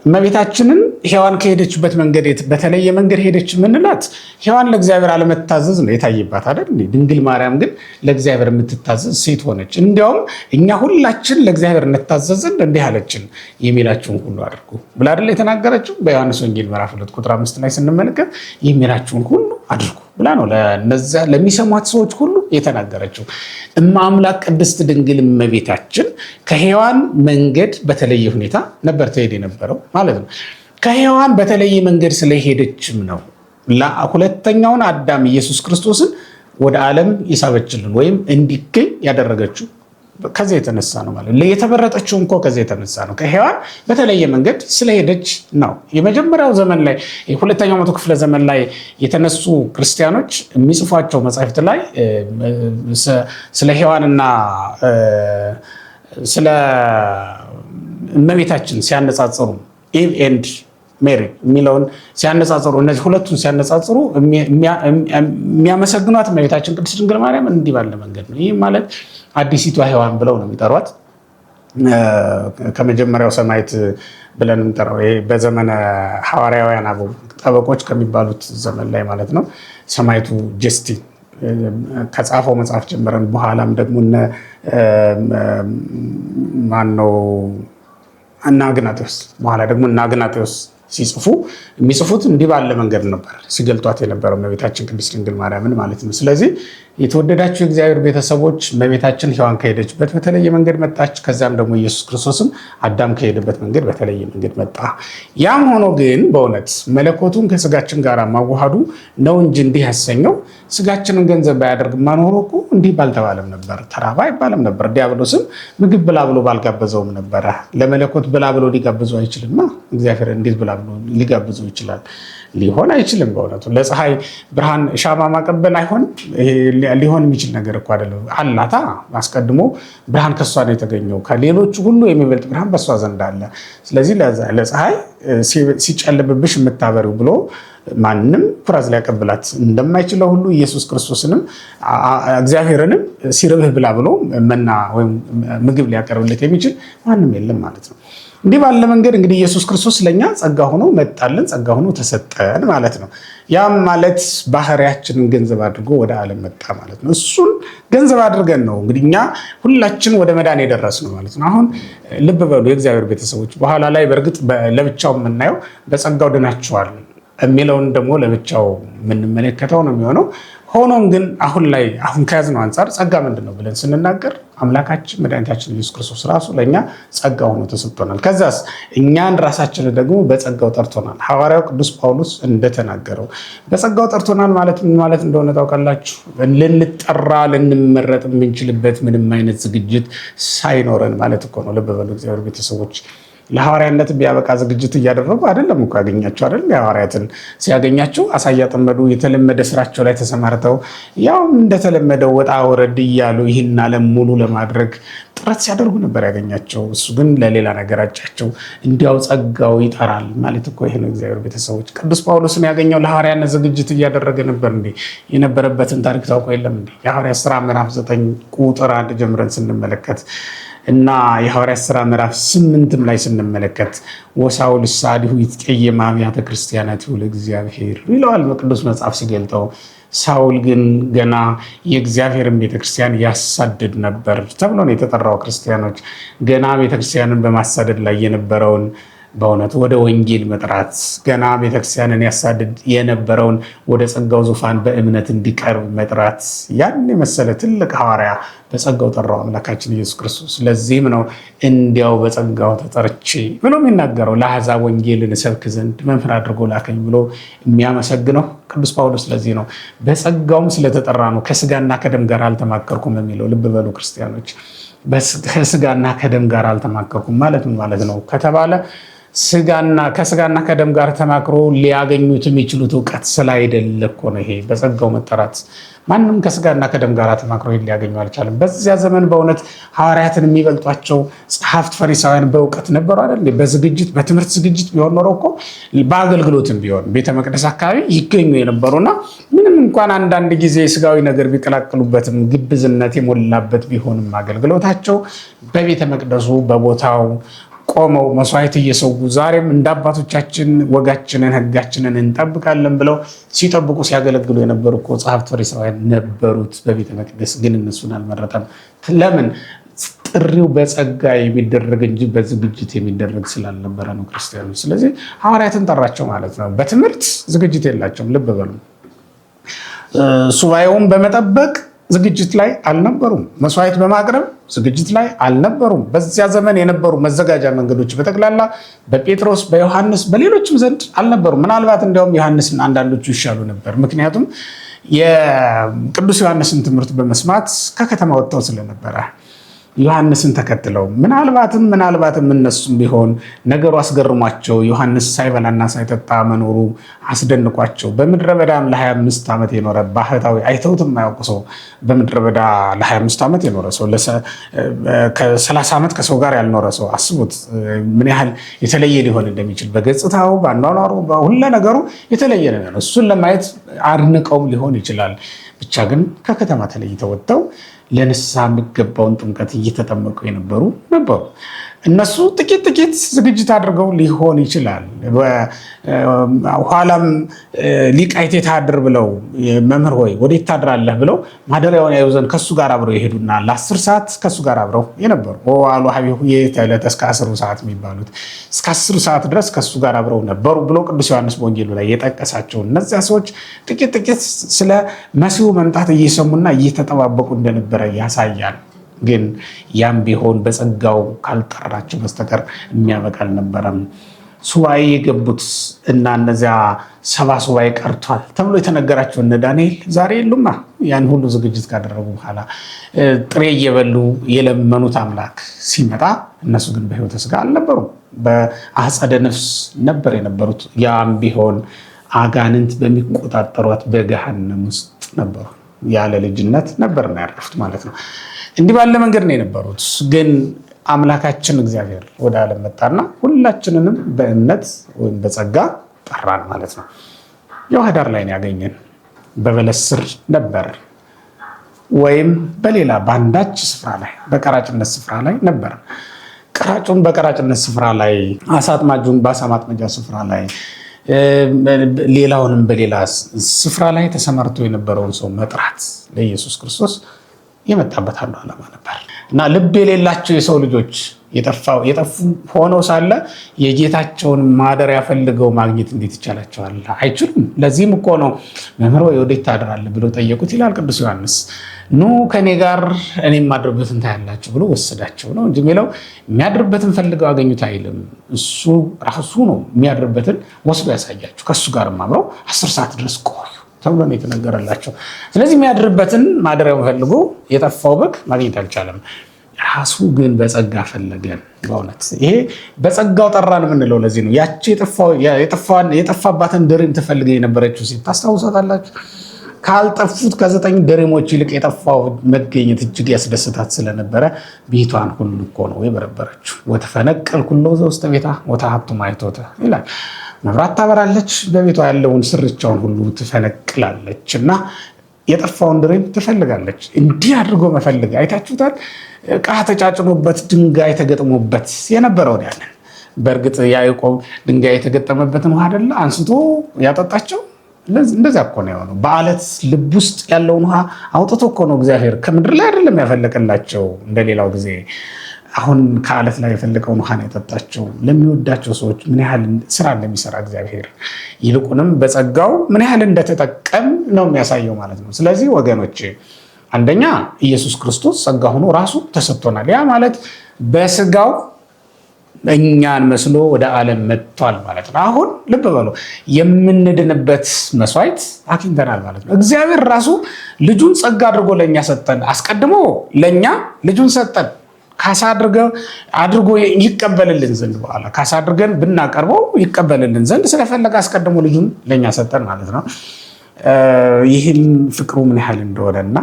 እመቤታችንን ሔዋን ከሄደችበት መንገድ በተለየ መንገድ ሄደች የምንላት ሔዋን ለእግዚአብሔር አለመታዘዝ ነው የታየባት አይደል? ድንግል ማርያም ግን ለእግዚአብሔር የምትታዘዝ ሴት ሆነች። እንዲያውም እኛ ሁላችን ለእግዚአብሔር እንታዘዝን እንዲህ አለችን፣ የሚላችሁን ሁሉ አድርጉ ብላ አይደል የተናገረችው? በዮሐንስ ወንጌል ምዕራፍ 2 ቁጥር 5 ላይ ስንመለከት የሚላችሁን ሁሉ አድርጉ ብላ ነው ለነዚያ ለሚሰሟት ሰዎች ሁሉ የተናገረችው። እማ አምላክ ቅድስት ድንግል እመቤታችን ከሔዋን መንገድ በተለየ ሁኔታ ነበር ትሄድ የነበረው ማለት ነው። ከሔዋን በተለየ መንገድ ስለሄደችም ነው ሁለተኛውን አዳም ኢየሱስ ክርስቶስን ወደ ዓለም ይሳበችልን ወይም እንዲገኝ ያደረገችው ከዚህ የተነሳ ነው ማለት ነው። የተመረጠችው እንኳ ከዚህ የተነሳ ነው። ከሔዋን በተለየ መንገድ ስለሄደች ነው። የመጀመሪያው ዘመን ላይ የሁለተኛው መቶ ክፍለ ዘመን ላይ የተነሱ ክርስቲያኖች የሚጽፏቸው መጻሕፍት ላይ ስለ ሔዋንና ስለ እመቤታችን ሲያነጻጽሩ ኢቭ ኤንድ ሜሪ የሚለውን ሲያነጻጽሩ እነዚህ ሁለቱን ሲያነጻጽሩ የሚያመሰግኗት እመቤታችን ቅድስት ድንግል ማርያም እንዲህ ባለ መንገድ ነው። ይህ ማለት አዲሲቷ ሔዋን ብለው ነው የሚጠሯት። ከመጀመሪያው ሰማዕት ብለን የምንጠራው ይሄ በዘመነ ሐዋርያውያን አበው ጠበቆች ከሚባሉት ዘመን ላይ ማለት ነው። ሰማዕቱ ጀስቲን ከጻፈው መጽሐፍ ጀምረን በኋላም ደግሞ ማነው እና አግናጤዎስ በኋላ ደግሞ እና አግናጤዎስ ሲጽፉ የሚጽፉት እንዲህ ባለ መንገድ ነበር ሲገልጧት የነበረው እመቤታችን ቅድስት ድንግል ማርያምን ማለት ነው። ስለዚህ የተወደዳችሁ የእግዚአብሔር ቤተሰቦች እመቤታችን ሔዋን ከሄደችበት በተለየ መንገድ መጣች። ከዚያም ደግሞ ኢየሱስ ክርስቶስም አዳም ከሄደበት መንገድ በተለየ መንገድ መጣ። ያም ሆኖ ግን በእውነት መለኮቱን ከስጋችን ጋር ማዋሃዱ ነው እንጂ እንዲህ ያሰኘው ስጋችንን ገንዘብ ባያደርግማ ኖሮ እኮ እንዲህ ባልተባለም ነበር፣ ተራባ አይባልም ነበር። ዲያብሎስም ምግብ ብላ ብሎ ባልጋበዘውም ነበረ። ለመለኮት ብላ ብሎ ሊጋብዘው አይችልማ። እግዚአብሔር እንዴት ብላ ብሎ ሊጋብዘው ይችላል? ሊሆን አይችልም። በእውነቱ ለፀሐይ ብርሃን ሻማ ማቀበል አይሆንም። ሊሆን የሚችል ነገር እኮ አይደለም። አላታ አስቀድሞ ብርሃን ከሷ ነው የተገኘው። ከሌሎቹ ሁሉ የሚበልጥ ብርሃን በሷ ዘንድ አለ። ስለዚህ ለፀሐይ ሲጨልምብሽ የምታበሪው ብሎ ማንም ኩራዝ ሊያቀብላት እንደማይችለው ሁሉ ኢየሱስ ክርስቶስንም እግዚአብሔርንም ሲርብህ ብላ ብሎ መና ወይም ምግብ ሊያቀርብለት የሚችል ማንም የለም ማለት ነው። እንዲህ ባለ መንገድ እንግዲህ ኢየሱስ ክርስቶስ ለኛ ጸጋ ሆኖ መጣልን፣ ጸጋ ሆኖ ተሰጠን ማለት ነው። ያም ማለት ባህሪያችንን ገንዘብ አድርጎ ወደ ዓለም መጣ ማለት ነው። እሱን ገንዘብ አድርገን ነው እንግዲህ እኛ ሁላችን ወደ መዳን የደረስነው ማለት ነው። አሁን ልብ በሉ የእግዚአብሔር ቤተሰቦች፣ በኋላ ላይ በእርግጥ ለብቻው የምናየው በጸጋው ድናችኋል የሚለውን ደግሞ ለብቻው የምንመለከተው ነው የሚሆነው። ሆኖም ግን አሁን ከያዝነው አንጻር ጸጋ ምንድን ነው ብለን ስንናገር አምላካችን መድኃኒታችን ኢየሱስ ክርስቶስ ራሱ ለእኛ ጸጋ ሆኖ ተሰጥቶናል። ከዛስ እኛን ራሳችንን ደግሞ በጸጋው ጠርቶናል። ሐዋርያው ቅዱስ ጳውሎስ እንደተናገረው በጸጋው ጠርቶናል ማለት ምን ማለት እንደሆነ ታውቃላችሁ? ልንጠራ ልንመረጥ የምንችልበት ምንም አይነት ዝግጅት ሳይኖረን ማለት እኮ ነው። ልብ በሉ እግዚአብሔር ቤተሰቦች፣ ለሐዋርያነት ቢያበቃ ዝግጅት እያደረጉ አይደለም እኮ ያገኛቸው አይደል? የሐዋርያትን ሲያገኛቸው አሳ እያጠመዱ የተለመደ ስራቸው ላይ ተሰማርተው ያው እንደተለመደው ወጣ ወረድ እያሉ ይህን ዓለም ሙሉ ለማድረግ ጥረት ሲያደርጉ ነበር ያገኛቸው። እሱ ግን ለሌላ ነገር አጫቸው። እንዲያው ጸጋው ይጠራል ማለት እኮ ይሄ ነው። እግዚአብሔር ቤተሰቦች ቅዱስ ጳውሎስን ያገኘው ለሐዋርያነት ዝግጅት እያደረገ ነበር እንዴ? የነበረበትን ታሪክ ታውቆ የለም እንዴ? የሐዋርያት ሥራ ምዕራፍ 9 ቁጥር 1 ጀምረን ስንመለከት እና የሐዋርያት ሥራ ምዕራፍ 8 ላይ ስንመለከት ወሳውል ሳዲሁ ይትቀየም አብያተ ክርስቲያናት ለእግዚአብሔር ይለዋል በቅዱስ መጽሐፍ ሲገልጠው። ሳውል ግን ገና የእግዚአብሔርን ቤተክርስቲያን ያሳድድ ነበር ተብሎ ነው የተጠራው። ክርስቲያኖች ገና ቤተክርስቲያንን በማሳደድ ላይ የነበረውን በእውነት ወደ ወንጌል መጥራት፣ ገና ቤተክርስቲያንን ያሳድድ የነበረውን ወደ ጸጋው ዙፋን በእምነት እንዲቀርብ መጥራት፣ ያን የመሰለ ትልቅ ሐዋርያ በጸጋው ጠራው አምላካችን ኢየሱስ ክርስቶስ። ለዚህም ነው እንዲያው በጸጋው ተጠርቼ ብሎ የሚናገረው ለአሕዛብ ወንጌልን እሰብክ ዘንድ መንፈስ አድርጎ ላከኝ ብሎ የሚያመሰግነው ቅዱስ ጳውሎስ። ለዚህ ነው በጸጋውም ስለተጠራ ነው ከስጋና ከደም ጋር አልተማከርኩም የሚለው። ልብ በሉ ክርስቲያኖች፣ ከስጋና ከደም ጋር አልተማከርኩም ማለት ምን ማለት ነው ከተባለ ከስጋና ከደም ጋር ተማክሮ ሊያገኙት የሚችሉት እውቀት ስላይደለ እኮ ነው። ይሄ በጸጋው መጠራት ማንም ከስጋና ከደም ጋር ተማክሮ ሊያገኙ አልቻለም። በዚያ ዘመን በእውነት ሐዋርያትን የሚበልጧቸው ጸሐፍት ፈሪሳውያን በእውቀት ነበሩ አይደል? በዝግጅት በትምህርት ዝግጅት ቢሆን ኖሮ እኮ በአገልግሎትም ቢሆን ቤተ መቅደስ አካባቢ ይገኙ የነበሩና ምንም እንኳን አንዳንድ ጊዜ ስጋዊ ነገር ቢቀላቅሉበትም ግብዝነት የሞላበት ቢሆንም አገልግሎታቸው በቤተ መቅደሱ በቦታው ቆመው መስዋዕት እየሰዉ ዛሬም እንደ አባቶቻችን ወጋችንን ሕጋችንን እንጠብቃለን ብለው ሲጠብቁ ሲያገለግሉ የነበሩ እኮ ጸሐፍት ፈሪሳውያን ነበሩት በቤተ መቅደስ። ግን እነሱን አልመረጠም። ለምን? ጥሪው በጸጋ የሚደረግ እንጂ በዝግጅት የሚደረግ ስላልነበረ ነው ክርስቲያኖች። ስለዚህ ሐዋርያትን ጠራቸው ማለት ነው። በትምህርት ዝግጅት የላቸውም። ልብ በሉ። ሱባኤውን በመጠበቅ ዝግጅት ላይ አልነበሩም። መስዋዕት በማቅረብ ዝግጅት ላይ አልነበሩም። በዚያ ዘመን የነበሩ መዘጋጃ መንገዶች በጠቅላላ በጴጥሮስ፣ በዮሐንስ፣ በሌሎችም ዘንድ አልነበሩም። ምናልባት እንዲያውም ዮሐንስን አንዳንዶቹ ይሻሉ ነበር። ምክንያቱም የቅዱስ ዮሐንስን ትምህርት በመስማት ከከተማ ወጥተው ስለነበረ ዮሐንስን ተከትለው ምናልባትም እነሱም ቢሆን ነገሩ አስገርሟቸው ዮሐንስ ሳይበላና ሳይጠጣ መኖሩ አስደንቋቸው በምድረ በዳም ለ25 ዓመት የኖረ ባህታዊ አይተውት የማያውቁ ሰው በምድረ በዳ ለ25 ዓመት የኖረ ሰው ከ30 ዓመት ከሰው ጋር ያልኖረ ሰው አስቡት ምን ያህል የተለየ ሊሆን እንደሚችል በገጽታው፣ በአኗኗሩ፣ በሁሉ ነገሩ የተለየ ነገር ነው። እሱን ለማየት አድንቀውም ሊሆን ይችላል። ብቻ ግን ከከተማ ተለይተው ወጥተው ለንስሐ የሚገባውን ጥምቀት እየተጠመቁ የነበሩ ነበሩ። እነሱ ጥቂት ዝግጅት አድርገው ሊሆን ይችላል። ኋላም ሊቃይቴ ታድር ብለው መምህር ሆይ ወዴት ታድራለህ ብለው ማደሪያውን ያዩ ዘንድ ከሱ ጋር አብረው የሄዱና ለ10 ሰዓት ከሱ ጋር አብረው የነበሩ ወዋሉ ሀቢሁ የዕለት እስከ 10 ሰዓት የሚባሉት እስከ 10 ሰዓት ድረስ ከሱ ጋር አብረው ነበሩ ብሎ ቅዱስ ዮሐንስ በወንጌሉ ላይ የጠቀሳቸው እነዚያ ሰዎች ጥቂት ስለ መሲሁ መምጣት እየሰሙና እየተጠባበቁ እንደነበረ ያሳያል። ግን ያም ቢሆን በጸጋው ካልጠራቸው በስተቀር የሚያበቃ አልነበረም። ሱባኤ የገቡት እና እነዚያ 70 ሱባኤ ቀርቷል ተብሎ የተነገራቸው እነ ዳንኤል ዛሬ የሉማ። ያን ሁሉ ዝግጅት ካደረጉ በኋላ ጥሬ እየበሉ የለመኑት አምላክ ሲመጣ እነሱ ግን በሕይወተ ሥጋ አልነበሩም፣ በአጸደ ነፍስ ነበር የነበሩት። ያም ቢሆን አጋንንት በሚቆጣጠሯት በገሃነም ውስጥ ነበሩ። ያለ ልጅነት ነበር ነው ያረፉት ማለት ነው። እንዲህ ባለ መንገድ ነው የነበሩት። ግን አምላካችን እግዚአብሔር ወደ ዓለም መጣና ሁላችንንም በእምነት ወይም በጸጋ ጠራን ማለት ነው። ያው ኅዳር ላይ ነው ያገኘን። በበለስ ስር ነበር ወይም በሌላ በአንዳች ስፍራ ላይ በቀራጭነት ስፍራ ላይ ነበር። ቀራጩን በቀራጭነት ስፍራ ላይ፣ አሳ አጥማጁን በአሳ ማጥመጃ ስፍራ ላይ፣ ሌላውንም በሌላ ስፍራ ላይ ተሰማርቶ የነበረውን ሰው መጥራት ለኢየሱስ ክርስቶስ የመጣበት አንዱ ዓላማ ነበር እና ልብ የሌላቸው የሰው ልጆች የጠፉ ሆነው ሳለ የጌታቸውን ማደሪያ ፈልገው ማግኘት እንዴት ይቻላቸዋል? አይችሉም። ለዚህም እኮ ነው መምህር ወይ ወዴት ታድራለህ ብሎ ጠየቁት ይላል ቅዱስ ዮሐንስ። ኑ ከኔ ጋር እኔ የማድርበትን ታያላችሁ ብሎ ወሰዳቸው ነው እንጂ የሚለው የሚያድርበትን ፈልገው አገኙት አይልም። እሱ ራሱ ነው የሚያድርበትን ወስዶ ያሳያችሁ። ከእሱ ጋር አብረው 10 ሰዓት ድረስ ቆዩ ተብሎ ነው የተነገረላቸው። ስለዚህ የሚያድርበትን ማደሪያውን ፈልጎ የጠፋው በግ ማግኘት አልቻለም። ራሱ ግን በጸጋ ፈለገን። በእውነት ይሄ በጸጋው ጠራን የምንለው ለዚህ ነው። ያቺ የጠፋባትን ድሪም ትፈልገ የነበረችው ሴት ታስታውሳታላችሁ? ካልጠፉት ከ9 ድሪሞች ይልቅ የጠፋው መገኘት እጅግ ያስደስታት ስለነበረ ቤቷን ሁሉ እኮ ነው የበረበረችው። ወተፈነቀል ኩሎ ዘውስተ ቤታ ወተሀብቱ ማይቶተ ይላል። መብራት ታበራለች፣ በቤቷ ያለውን ስርቻውን ሁሉ ትፈነቅላለች እና የጠፋውን ድሪም ትፈልጋለች። እንዲህ አድርጎ መፈልግ አይታችሁታል። ዕቃ ተጫጭኖበት ድንጋይ ተገጥሞበት የነበረውን ያለን። በእርግጥ ያዕቆብ ድንጋይ የተገጠመበትን ውሃ አይደለ አንስቶ ያጠጣቸው። እንደዚያ እኮ ነው የሆነው። በአለት ልብ ውስጥ ያለውን ውሃ አውጥቶ እኮ ነው እግዚአብሔር ከምድር ላይ አይደለም ያፈለቀላቸው እንደሌላው ጊዜ። አሁን ከአለት ላይ የፈለቀውን ውሃ ነው ያጠጣቸው። ለሚወዳቸው ሰዎች ምን ያህል ስራ እንደሚሰራ እግዚአብሔር ይልቁንም በጸጋው ምን ያህል እንደተጠቀም ነው የሚያሳየው ማለት ነው። ስለዚህ ወገኖች አንደኛ ኢየሱስ ክርስቶስ ጸጋ ሆኖ ራሱ ተሰጥቶናል። ያ ማለት በስጋው እኛን መስሎ ወደ ዓለም መጥቷል ማለት ነው። አሁን ልብ በሉ የምንድንበት መስዋዕት አግኝተናል ማለት ነው። እግዚአብሔር ራሱ ልጁን ጸጋ አድርጎ ለእኛ ሰጠን። አስቀድሞ ለእኛ ልጁን ሰጠን ካሳ አድርጎ ይቀበልልን ዘንድ በኋላ ካሳ አድርገን ብናቀርበው ይቀበልልን ዘንድ ስለፈለገ አስቀድሞ ልጁን ለእኛ ሰጠን ማለት ነው። ይህን ፍቅሩ ምን ያህል እንደሆነና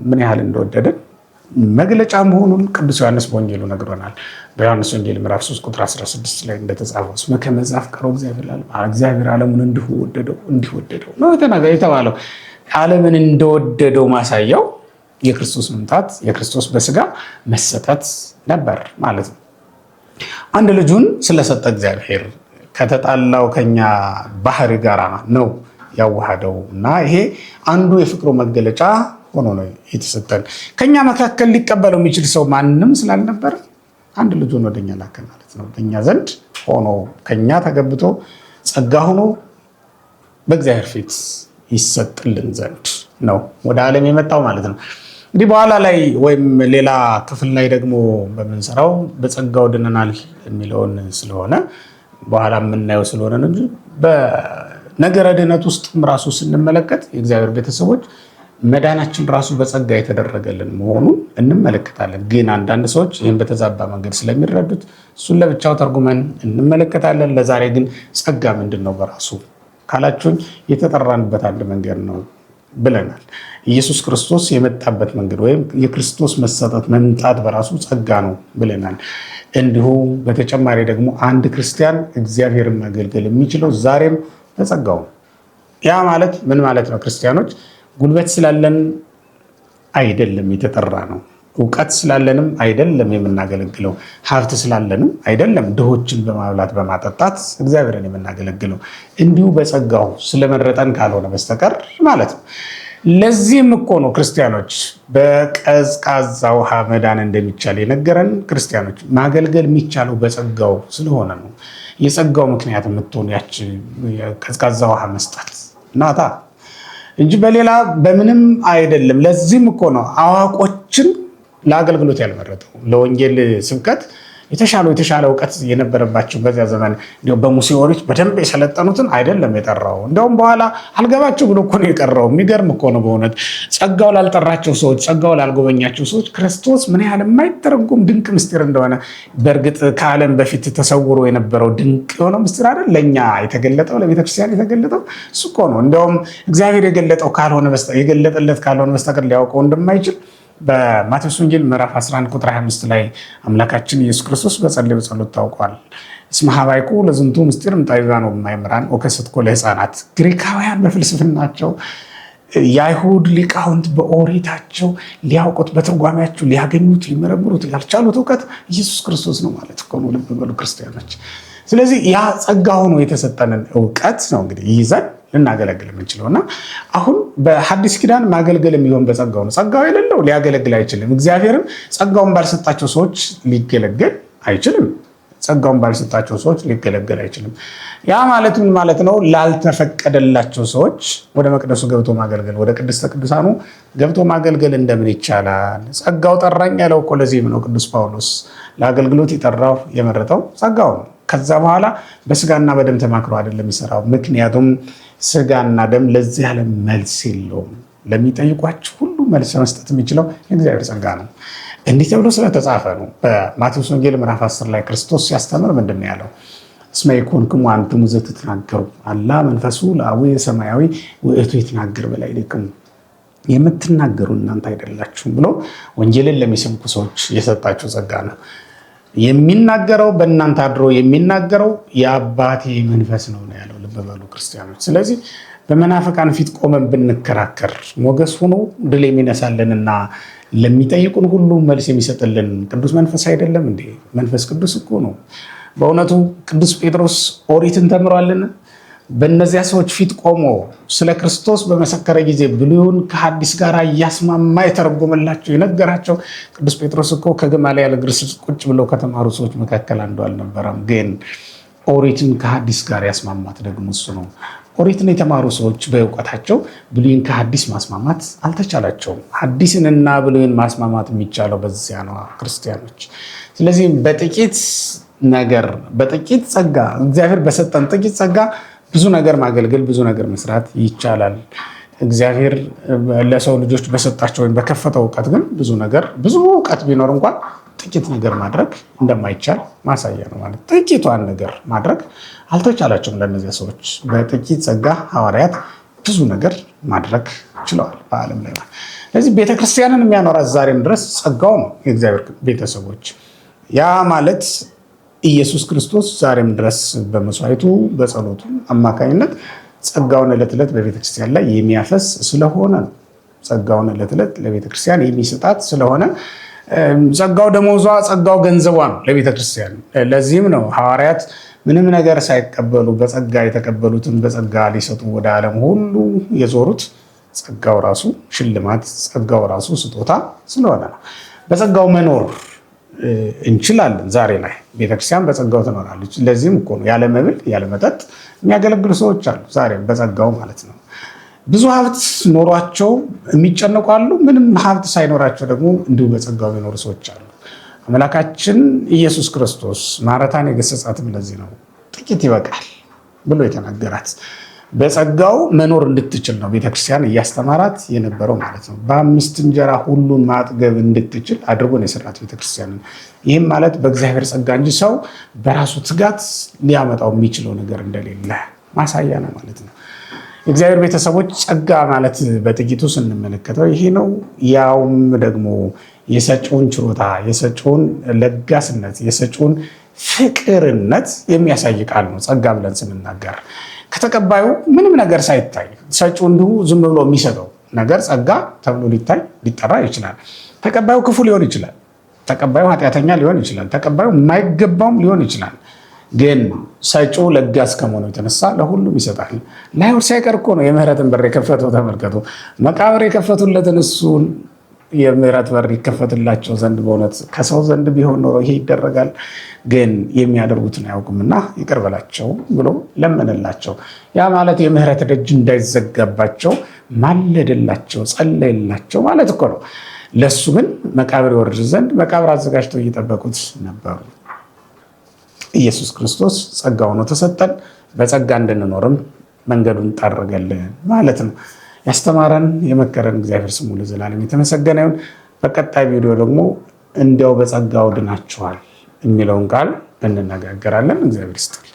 ምን ያህል እንደወደደን መግለጫ መሆኑን ቅዱስ ዮሐንስ በወንጌሉ ነግሮናል። በዮሐንስ ወንጌል ምዕራፍ 3 ቁጥር 16 ላይ እንደተጻፈው እስመ ከመ ዘአፍቀሮ እግዚአብሔር ዓለሙን እንዲሁ ወደደው ነው የተባለው። ዓለምን እንደወደደው ማሳያው የክርስቶስ መምጣት፣ የክርስቶስ በስጋ መሰጠት ነበር ማለት ነው። አንድ ልጁን ስለሰጠ እግዚአብሔር ከተጣላው ከኛ ባህሪ ጋር ነው ያዋሃደው እና ይሄ አንዱ የፍቅሩ መገለጫ ሆኖ ነው የተሰጠን። ከኛ መካከል ሊቀበለው የሚችል ሰው ማንም ስላልነበር አንድ ልጁን ወደኛ ላከ ማለት ነው። በእኛ ዘንድ ሆኖ ከኛ ተገብቶ ጸጋ ሆኖ በእግዚአብሔር ፊት ይሰጥልን ዘንድ ነው ወደ ዓለም የመጣው ማለት ነው። እንግዲህ በኋላ ላይ ወይም ሌላ ክፍል ላይ ደግሞ በምንሰራው በጸጋው ድነናል የሚለውን ስለሆነ በኋላ የምናየው ስለሆነ ነው እንጂ በነገረ ድነት ውስጥም ራሱ ስንመለከት የእግዚአብሔር ቤተሰቦች መዳናችን ራሱ በጸጋ የተደረገልን መሆኑን እንመለከታለን። ግን አንዳንድ ሰዎች ይህን በተዛባ መንገድ ስለሚረዱት እሱን ለብቻው ተርጉመን እንመለከታለን። ለዛሬ ግን ጸጋ ምንድን ነው በራሱ ካላችሁኝ የተጠራንበት አንድ መንገድ ነው ብለናል። ኢየሱስ ክርስቶስ የመጣበት መንገድ ወይም የክርስቶስ መሰጠት መምጣት በራሱ ጸጋ ነው ብለናል። እንዲሁ በተጨማሪ ደግሞ አንድ ክርስቲያን እግዚአብሔርን ማገልገል የሚችለው ዛሬም በጸጋው ነው። ያ ማለት ምን ማለት ነው? ክርስቲያኖች ጉልበት ስላለን አይደለም የተጠራ ነው። እውቀት ስላለንም አይደለም የምናገለግለው። ሀብት ስላለንም አይደለም ድሆችን በማብላት በማጠጣት እግዚአብሔርን የምናገለግለው። እንዲሁ በጸጋው ስለመረጠን ካልሆነ በስተቀር ማለት ነው። ለዚህም እኮ ነው ክርስቲያኖች በቀዝቃዛ ውሃ መዳን እንደሚቻል የነገረን። ክርስቲያኖች ማገልገል የሚቻለው በጸጋው ስለሆነ ነው። የጸጋው ምክንያት የምትሆን ያች ቀዝቃዛ ውሃ መስጠት ናታ እንጂ በሌላ በምንም አይደለም። ለዚህም እኮ ነው አዋቆችን ለአገልግሎት ያልመረጠው። ለወንጌል ስብከት የተሻለ እውቀት የነበረባቸው በዚያ ዘመን በሙሴ ኦሪት በደንብ የሰለጠኑትን አይደለም የጠራው። እንደውም በኋላ አልገባቸው ብሎ እኮ ነው የቀረው። የሚገርም እኮ ነው በእውነት። ጸጋው ላልጠራቸው ሰዎች፣ ጸጋው ላልጎበኛቸው ሰዎች ክርስቶስ ምን ያህል የማይተረጎም ድንቅ ምስጢር እንደሆነ በእርግጥ ከዓለም በፊት ተሰውሮ የነበረው ድንቅ የሆነው ምስጢር አይደል ለእኛ የተገለጠው፣ ለቤተክርስቲያን የተገለጠው እሱ እኮ ነው። እንደውም እግዚአብሔር የገለጠለት ካልሆነ በስተቀር ሊያውቀው እንደማይችል በማቴዎስ ወንጌል ምዕራፍ 11 ቁጥር 25 ላይ አምላካችን ኢየሱስ ክርስቶስ በጸለየው ጸሎት ታውቋል። እስመ ሀባይኩ ለዝንቱ ምስጢር እምጠቢባን ወእማእምራን ወከሰትኮ ለሕፃናት። ግሪካውያን በፍልስፍናቸው፣ የአይሁድ ሊቃውንት በኦሪታቸው ሊያውቁት በትርጓሜያቸው ሊያገኙት ሊመረምሩት ያልቻሉት እውቀት ኢየሱስ ክርስቶስ ነው ማለት እኮ ነው። ልብ በሉ ክርስቲያኖች። ስለዚህ ያ ጸጋ ሆኖ የተሰጠንን እውቀት ነው እንግዲህ ይዘን ልናገለግል የምንችለው እና አሁን በሐዲስ ኪዳን ማገልገል የሚሆን በጸጋው ነው። ጸጋው የሌለው ሊያገለግል አይችልም። እግዚአብሔርም ጸጋውን ባልሰጣቸው ሰዎች ሊገለገል አይችልም። ጸጋውን ባልሰጣቸው ሰዎች ሊገለገል አይችልም። ያ ማለት ምን ማለት ነው? ላልተፈቀደላቸው ሰዎች ወደ መቅደሱ ገብቶ ማገልገል፣ ወደ ቅድስተ ቅዱሳኑ ገብቶ ማገልገል እንደምን ይቻላል? ጸጋው ጠራኝ ያለው እኮ ለዚህም ነው ቅዱስ ጳውሎስ ለአገልግሎት የጠራው የመረጠው ጸጋው ነው። ከዛ በኋላ በስጋና በደም ተማክሮ አይደለም የሚሰራው። ምክንያቱም ስጋና ደም ለዚህ ዓለም መልስ የለውም። ለሚጠይቋችሁ ሁሉ መልስ መስጠት የሚችለው የእግዚአብሔር ጸጋ ነው። እንዲህ ተብሎ ስለተጻፈ ነው። በማቴዎስ ወንጌል ምዕራፍ 10 ላይ ክርስቶስ ሲያስተምር ምንድን ነው ያለው? እስመ ይኩንክሙ አንትሙ ዘትትናገሩ አላ መንፈሱ ለአቡየ ሰማያዊ ውእቱ ይትናገር በላዕሌክሙ፣ የምትናገሩ እናንተ አይደላችሁም ብሎ ወንጌልን ለሚሰብኩ ሰዎች የሰጣቸው ጸጋ ነው። የሚናገረው በእናንተ አድሮ የሚናገረው የአባቴ መንፈስ ነው ያለው። ልብ በሉ ክርስቲያኖች። ስለዚህ በመናፍቃን ፊት ቆመን ብንከራከር ሞገስ ሆኖ ድል የሚነሳልንና ለሚጠይቁን ሁሉ መልስ የሚሰጥልን ቅዱስ መንፈስ አይደለም እንዴ? መንፈስ ቅዱስ እኮ ነው። በእውነቱ ቅዱስ ጴጥሮስ ኦሪትን ተምሯልን? በእነዚያ ሰዎች ፊት ቆሞ ስለ ክርስቶስ በመሰከረ ጊዜ ብሉይን ከሐዲስ ጋር እያስማማ የተረጎመላቸው የነገራቸው ቅዱስ ጴጥሮስ እኮ ከገማልያል እግር ስር ቁጭ ብለው ከተማሩ ሰዎች መካከል አንዱ አልነበረም። ግን ኦሪትን ከሐዲስ ጋር ያስማማት ደግሞ እሱ ነው። ኦሪትን የተማሩ ሰዎች በእውቀታቸው ብሉይን ከሐዲስ ማስማማት አልተቻላቸውም። ሐዲስንና ብሉይን ማስማማት የሚቻለው በዚያ ነው ክርስቲያኖች። ስለዚህ በጥቂት ነገር በጥቂት ጸጋ እግዚአብሔር በሰጠን ጥቂት ጸጋ ብዙ ነገር ማገልገል ብዙ ነገር መስራት ይቻላል። እግዚአብሔር ለሰው ልጆች በሰጣቸው ወይም በከፈተው እውቀት ግን ብዙ እውቀት ቢኖር እንኳን ጥቂት ነገር ማድረግ እንደማይቻል ማሳያ ነው። ማለት ጥቂቷን ነገር ማድረግ አልተቻላቸውም ለእነዚያ ሰዎች። በጥቂት ጸጋ ሐዋርያት ብዙ ነገር ማድረግ ችለዋል በዓለም ላይ። ስለዚህ ቤተክርስቲያንን የሚያኖራት ዛሬም ድረስ ጸጋው ነው። የእግዚአብሔር ቤተሰቦች ያ ማለት ኢየሱስ ክርስቶስ ዛሬም ድረስ በመስዋዕቱ በጸሎቱ አማካኝነት ጸጋውን ዕለት ዕለት በቤተክርስቲያን ላይ የሚያፈስ ስለሆነ ነው። ጸጋውን ዕለት ዕለት ለቤተክርስቲያን የሚሰጣት ስለሆነ ጸጋው ደመወዟ፣ ጸጋው ገንዘቧ ነው ለቤተክርስቲያን። ለዚህም ነው ሐዋርያት ምንም ነገር ሳይቀበሉ በጸጋ የተቀበሉትን በጸጋ ሊሰጡ ወደ ዓለም ሁሉ የዞሩት። ጸጋው ራሱ ሽልማት፣ ጸጋው ራሱ ስጦታ ስለሆነ ነው። በጸጋው መኖር እንችላለን። ዛሬ ላይ ቤተክርስቲያን በጸጋው ትኖራለች። ለዚህም እኮ ነው ያለ መብል ያለ መጠጥ የሚያገለግሉ ሰዎች አሉ፣ ዛሬም በጸጋው ማለት ነው። ብዙ ሀብት ኖሯቸው የሚጨነቁ አሉ። ምንም ሀብት ሳይኖራቸው ደግሞ እንዲሁ በጸጋው የሚኖሩ ሰዎች አሉ። አምላካችን ኢየሱስ ክርስቶስ ማረታን የገሰጻትም ለዚህ ነው። ጥቂት ይበቃል ብሎ የተናገራት በጸጋው መኖር እንድትችል ነው ቤተክርስቲያን እያስተማራት የነበረው ማለት ነው። በ5 እንጀራ ሁሉን ማጥገብ እንድትችል አድርጎ ነው የሰራት ቤተክርስቲያን። ይህም ማለት በእግዚአብሔር ጸጋ እንጂ ሰው በራሱ ትጋት ሊያመጣው የሚችለው ነገር እንደሌለ ማሳያ ነው ማለት ነው። የእግዚአብሔር ቤተሰቦች ጸጋ ማለት በጥቂቱ ስንመለከተው ይሄ ነው። ያውም ደግሞ የሰጪውን ችሮታ፣ የሰጪውን ለጋስነት፣ የሰጪውን ፍቅርነት የሚያሳይ ቃል ነው ጸጋ ብለን ስንናገር። ከተቀባዩ ምንም ነገር ሳይታይ ሰጪው እንዲሁ ዝም ብሎ የሚሰጠው ነገር ጸጋ ተብሎ ሊጠራ ይችላል። ተቀባዩ ክፉ ሊሆን ይችላል። ተቀባዩ ኃጢአተኛ ሊሆን ይችላል። ተቀባዩ የማይገባውም ሊሆን ይችላል። ግን ሰጪው ለጋስ ከመሆኑ የተነሳ ለሁሉም ይሰጣል። ለአይሁድ ሳይቀር እኮ ነው የምህረትን በር የከፈተው። ተመልከቱ፣ መቃብር የከፈቱለትን እሱን የምህረት በር ይከፈትላቸው ዘንድ በእውነት ከሰው ዘንድ ቢሆን ኖሮ ይሄ ይደረጋል። ግን የሚያደርጉትን አያውቁምና ይቅር በላቸው ብሎ ለመነላቸው። ያ ማለት የምህረት ደጅ እንዳይዘጋባቸው ማለደላቸው፣ ጸለየላቸው ማለት እኮ ነው። ለሱ ግን መቃብር ይወርድ ዘንድ መቃብር አዘጋጅተው እየጠበቁት ነበሩ። ኢየሱስ ክርስቶስ ጸጋ ሆኖ ተሰጠን። በጸጋ እንድንኖርም መንገዱን ጠረገልን ማለት ነው። ያስተማረን የመከረን እግዚአብሔር ስሙ ለዘላለም የተመሰገነ ይሁን። በቀጣይ ቪዲዮ ደግሞ እንዲያው በጸጋው ድናችኋል የሚለውን ቃል እንነጋገራለን። እግዚአብሔር ይስጥልኝ።